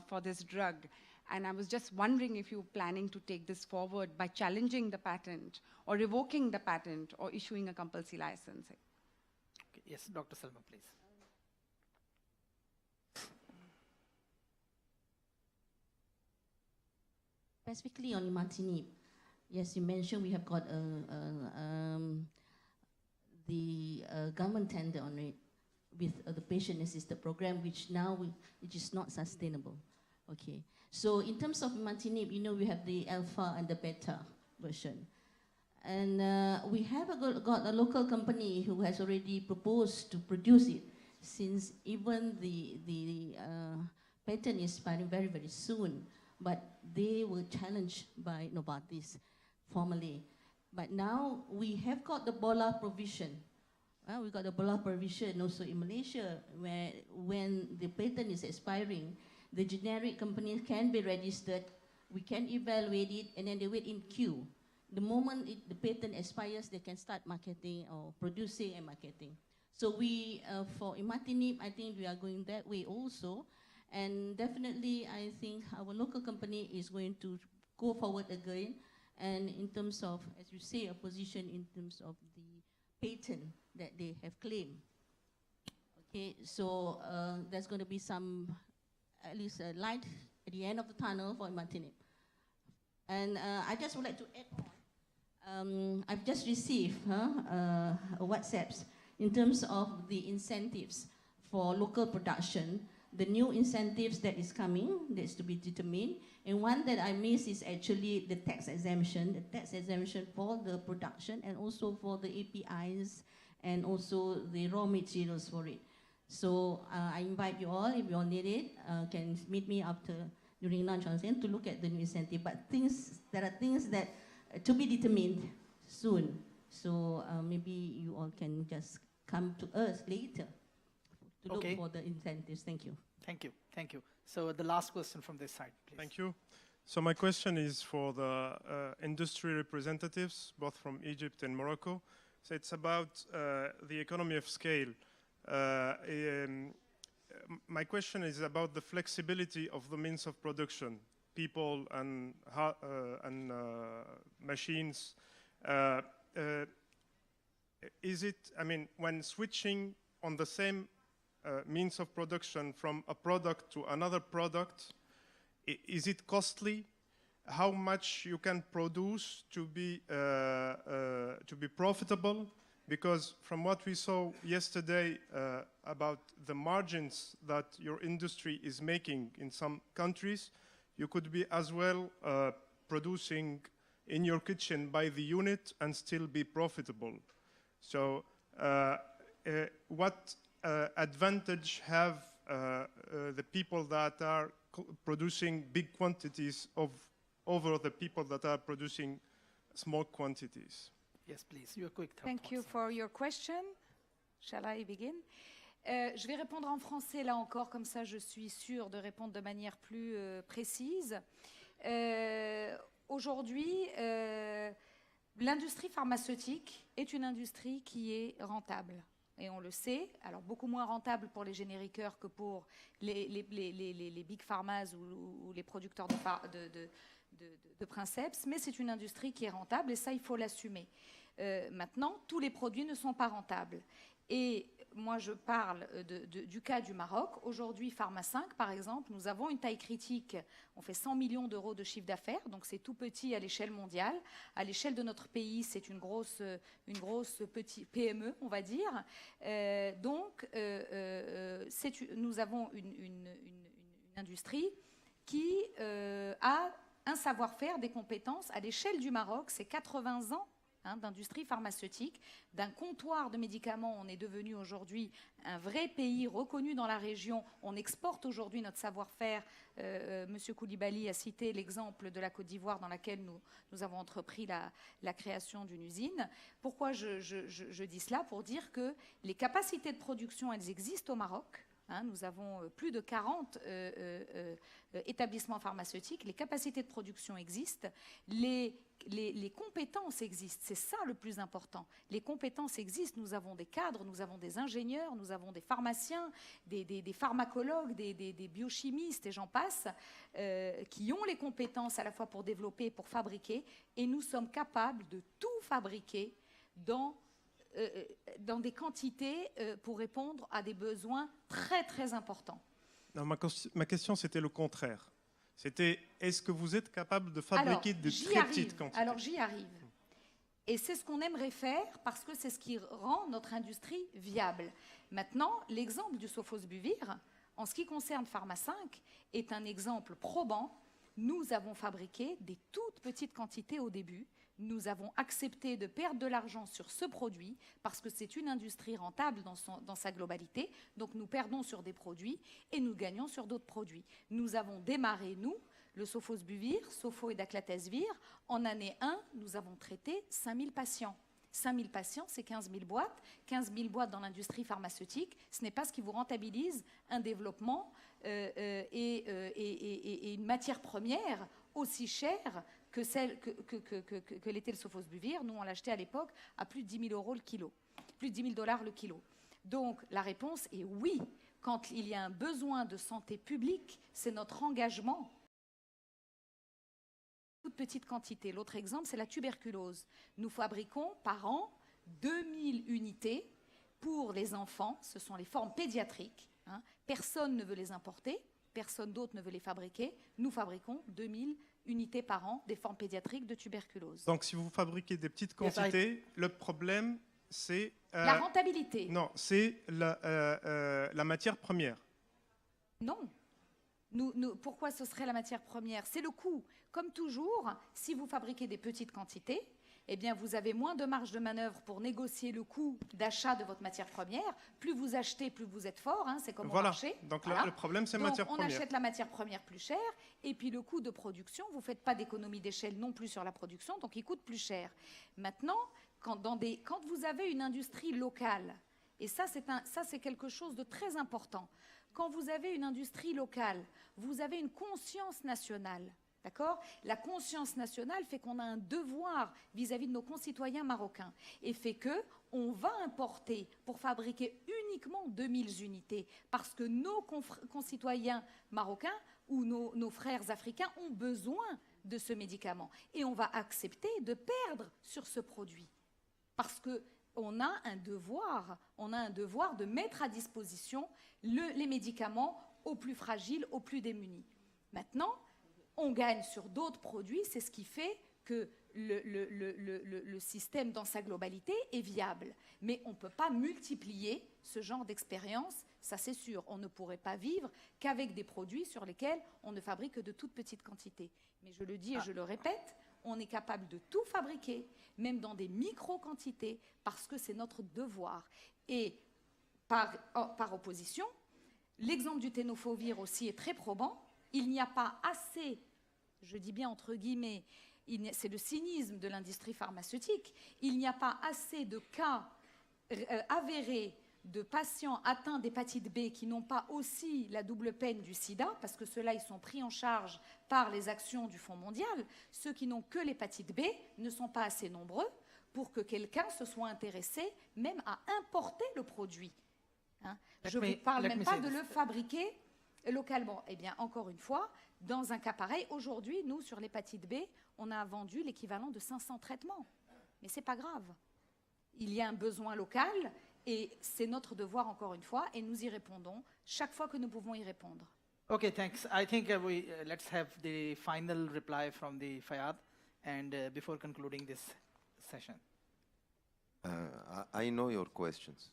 for this drug. And I was just wondering if you're planning to take this forward by challenging the patent or revoking the patent or issuing a compulsory license. Okay, yes, Dr. Salma, please. Specifically on imatinib, yes, you mentioned we have got the government tender on it with the patient-assisted program, which now which is not sustainable. Okay, so in terms of imatinib, you know, we have the alpha and the beta version, and we have got a local company who has already proposed to produce it, since even the patent is expiring very, very soon. But they were challenged by Novartis formally. But now we have got the BOLA provision. We got the BOLA provision also in Malaysia, where when the patent is expiring, the generic companies can be registered, we can evaluate it, and then they wait in queue. The moment the patent expires, they can start marketing or producing and marketing. So we, for imatinib, I think we are going that way also. And definitely, I think our local company is going to go forward again. And in terms of, as you say, a position in terms of the patent that they have claimed. Okay, so there's going to be some, at least a light at the end of the tunnel for imatinib. And I just would like to add on. I've just received WhatsApps in terms of the incentives for local production. The new incentives that is coming, that's to be determined. And one that I missed is actually the tax exemption for the production and also for the APIs and also the raw materials for it. So I invite you all, if you all need it, can meet me after during lunch on to look at the new incentive. But there are things that to be determined soon. So maybe you all can just come to us later to look for the incentives. Thank you. Thank you. Thank you. So the last question from this side, please. Thank you. So my question is for the industry representatives, both from Egypt and Morocco. So it's about the economy of scale. my question is about the flexibility of the means of production, people and machines. Is it, I mean, when switching on the same means of production from a product to another product, is it costly? How much you can produce to be profitable? Because from what we saw yesterday about the margins that your industry is making in some countries, you could be as well producing in your kitchen by the unit and still be profitable. So what advantage have the people that are producing big quantities over the people that are producing small quantities? Yes, please, your quick thoughts. Thank you for your question. Shall I begin? Je vais répondre en français là encore, comme ça je suis sûre de répondre de manière plus précise. Aujourd'hui, l'industrie pharmaceutique est une industrie qui est rentable. Et on le sait, alors beaucoup moins rentable pour les génériqueurs que pour les big pharmas ou les producteurs de princeps, mais c'est une industrie qui est rentable et ça, il faut l'assumer. Maintenant, tous les produits ne sont pas rentables. Et moi, je parle du cas du Maroc. Aujourd'hui, Pharma 5, par exemple, nous avons une taille critique. On fait 100 millions d'euros de chiffre d'affaires, donc c'est tout petit à l'échelle mondiale. À l'échelle de notre pays, c'est une grosse petite PME, on va dire. Nous avons une industrie qui a un savoir-faire, des compétences. À l'échelle du Maroc, c'est 80 ans d'industrie pharmaceutique, d'un comptoir de médicaments. On est devenu aujourd'hui un vrai pays reconnu dans la région. On exporte aujourd'hui notre savoir-faire. Monsieur Koulibaly a cité l'exemple de la Côte d'Ivoire dans laquelle nous avons entrepris la création d'une usine. Pourquoi je dis cela? Pour dire que les capacités de production, elles existent au Maroc. Nous avons plus de 40 établissements pharmaceutiques. Les capacités de production existent. Les compétences existent. C'est ça le plus important. Les compétences existent. Nous avons des cadres, nous avons des ingénieurs, nous avons des pharmaciens, des pharmacologues, des biochimistes et j'en passe, qui ont les compétences à la fois pour développer et pour fabriquer. Et nous sommes capables de tout fabriquer dans des quantités pour répondre à des besoins très, très importants. Non, ma question, c'était le contraire. C'était, est-ce que vous êtes capable de fabriquer de très petites quantités? Alors, j'y arrive. Et c'est ce qu'on aimerait faire parce que c'est ce qui rend notre industrie viable. Maintenant, l'exemple du sofosbuvir, en ce qui concerne Pharma 5, est un exemple probant. Nous avons fabriqué des toutes petites quantités au début. Nous avons accepté de perdre de l'argent sur ce produit parce que c'est une industrie rentable dans sa globalité. Donc nous perdons sur des produits et nous gagnons sur d'autres produits. Nous avons démarré, nous, le sofosbuvir, sofo et daclatazvir. En année 1, nous avons traité 5000 patients. 5000 patients, c'est 15 000 boîtes. 15 000 boîtes dans l'industrie pharmaceutique, ce n'est pas ce qui vous rentabilise un développement et une matière première aussi chère que l'était le sofosbuvir. Nous, on l'achetait à l'époque à plus de 10 000 euros le kilo, plus de 10 000 $ le kilo. Donc, la réponse est oui. Quand il y a un besoin de santé publique, c'est notre engagement. Toute petite quantité. L'autre exemple, c'est la tuberculose. Nous fabriquons par an 2000 unités pour les enfants. Ce sont les formes pédiatriques. Personne ne veut les importer. Personne d'autre ne veut les fabriquer. Nous fabriquons 2000 unités par an des formes pédiatriques de tuberculose. Donc, si vous fabriquez des petites quantités, le problème, c'est... la rentabilité. Non, c'est la matière première. Non. Pourquoi ce serait la matière première? C'est le coût. Comme toujours, si vous fabriquez des petites quantités, eh bien, vous avez moins de marge de manœuvre pour négocier le coût d'achat de votre matière première. Plus vous achetez, plus vous êtes fort. C'est comme au marché. Donc le problème, c'est matière première. On achète la matière première plus chère. Et puis le coût de production, vous ne faites pas d'économie d'échelle non plus sur la production, donc il coûte plus cher. Maintenant, quand vous avez une industrie locale, et ça c'est quelque chose de très important, quand vous avez une industrie locale, vous avez une conscience nationale. D'accord? La conscience nationale fait qu'on a un devoir vis-à-vis de nos concitoyens marocains et fait qu'on va importer pour fabriquer uniquement 2000 unités, parce que nos concitoyens marocains ou nos frères africains ont besoin de ce médicament. Et on va accepter de perdre sur ce produit, parce qu'on a un devoir de mettre à disposition les médicaments aux plus fragiles, aux plus démunis. Maintenant, on gagne sur d'autres produits, c'est ce qui fait que le système dans sa globalité est viable. Mais on ne peut pas multiplier ce genre d'expérience, ça c'est sûr. On ne pourrait pas vivre qu'avec des produits sur lesquels on ne fabrique que de toutes petites quantités. Mais je le dis et je le répète, on est capable de tout fabriquer, même dans des micro-quantités, parce que c'est notre devoir. Et par opposition, l'exemple du tenofovir aussi est très probant. Il n'y a pas assez, je dis bien entre guillemets, c'est le cynisme de l'industrie pharmaceutique, il n'y a pas assez de cas avérés de patients atteints d'hépatite B qui n'ont pas aussi la double peine du sida, parce que ceux-là, ils sont pris en charge par les actions du Fonds mondial. Ceux qui n'ont que l'hépatite B ne sont pas assez nombreux pour que quelqu'un se soit intéressé même à importer le produit. Hein. Je ne vous parle même pas de le fabriquer localement. Eh bien, encore une fois, dans un cas pareil, aujourd'hui, nous, sur l'hépatite B, on a vendu l'équivalent de 500 traitements. Mais ce n'est pas grave. Il y a un besoin local et c'est notre devoir, encore une fois, et nous y répondons chaque fois que nous pouvons y répondre. Okay, thanks. I think let's have the final reply from the Fayed and before concluding this session. I know your questions.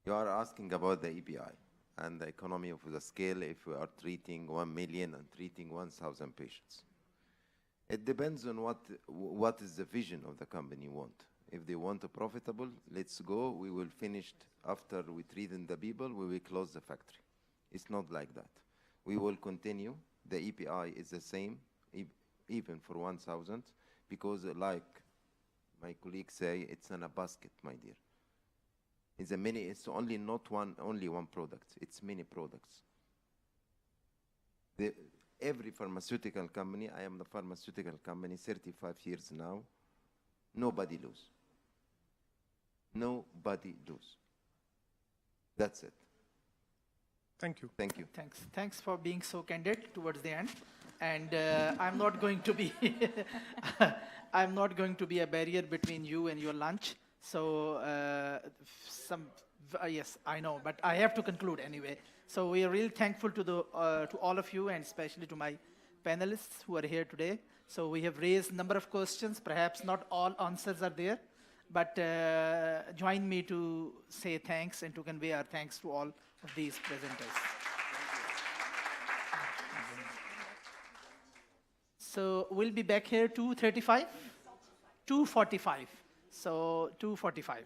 You are asking about the EPI and the economy of the scale if we are treating 1 million and treating 1,000 patients. It depends on what is the vision of the company want. If they want a profitable, let's go. We will finish after we treat the people, we will close the factory. It's not like that. We will continue. The EPI is the same, even for 1,000, because like my colleagues say, it's in a basket, my dear. It's only one product. It's many products. Every pharmaceutical company, I am the pharmaceutical company, 35 years now, nobody lose. Nobody lose. That's it. Thank you. Thank you. Thanks for being so candid towards the end. And I'm not going to be I'm not going to be a barrier between you and your lunch. So yes, I know, but I have to conclude anyway. So we are really thankful to all of you and especially to my panelists who are here today. So we have raised a number of questions. Perhaps not all answers are there, but join me to say thanks and to convey our thanks to all of these presenters. So we'll be back here 2:35? 2:45. So 2:45.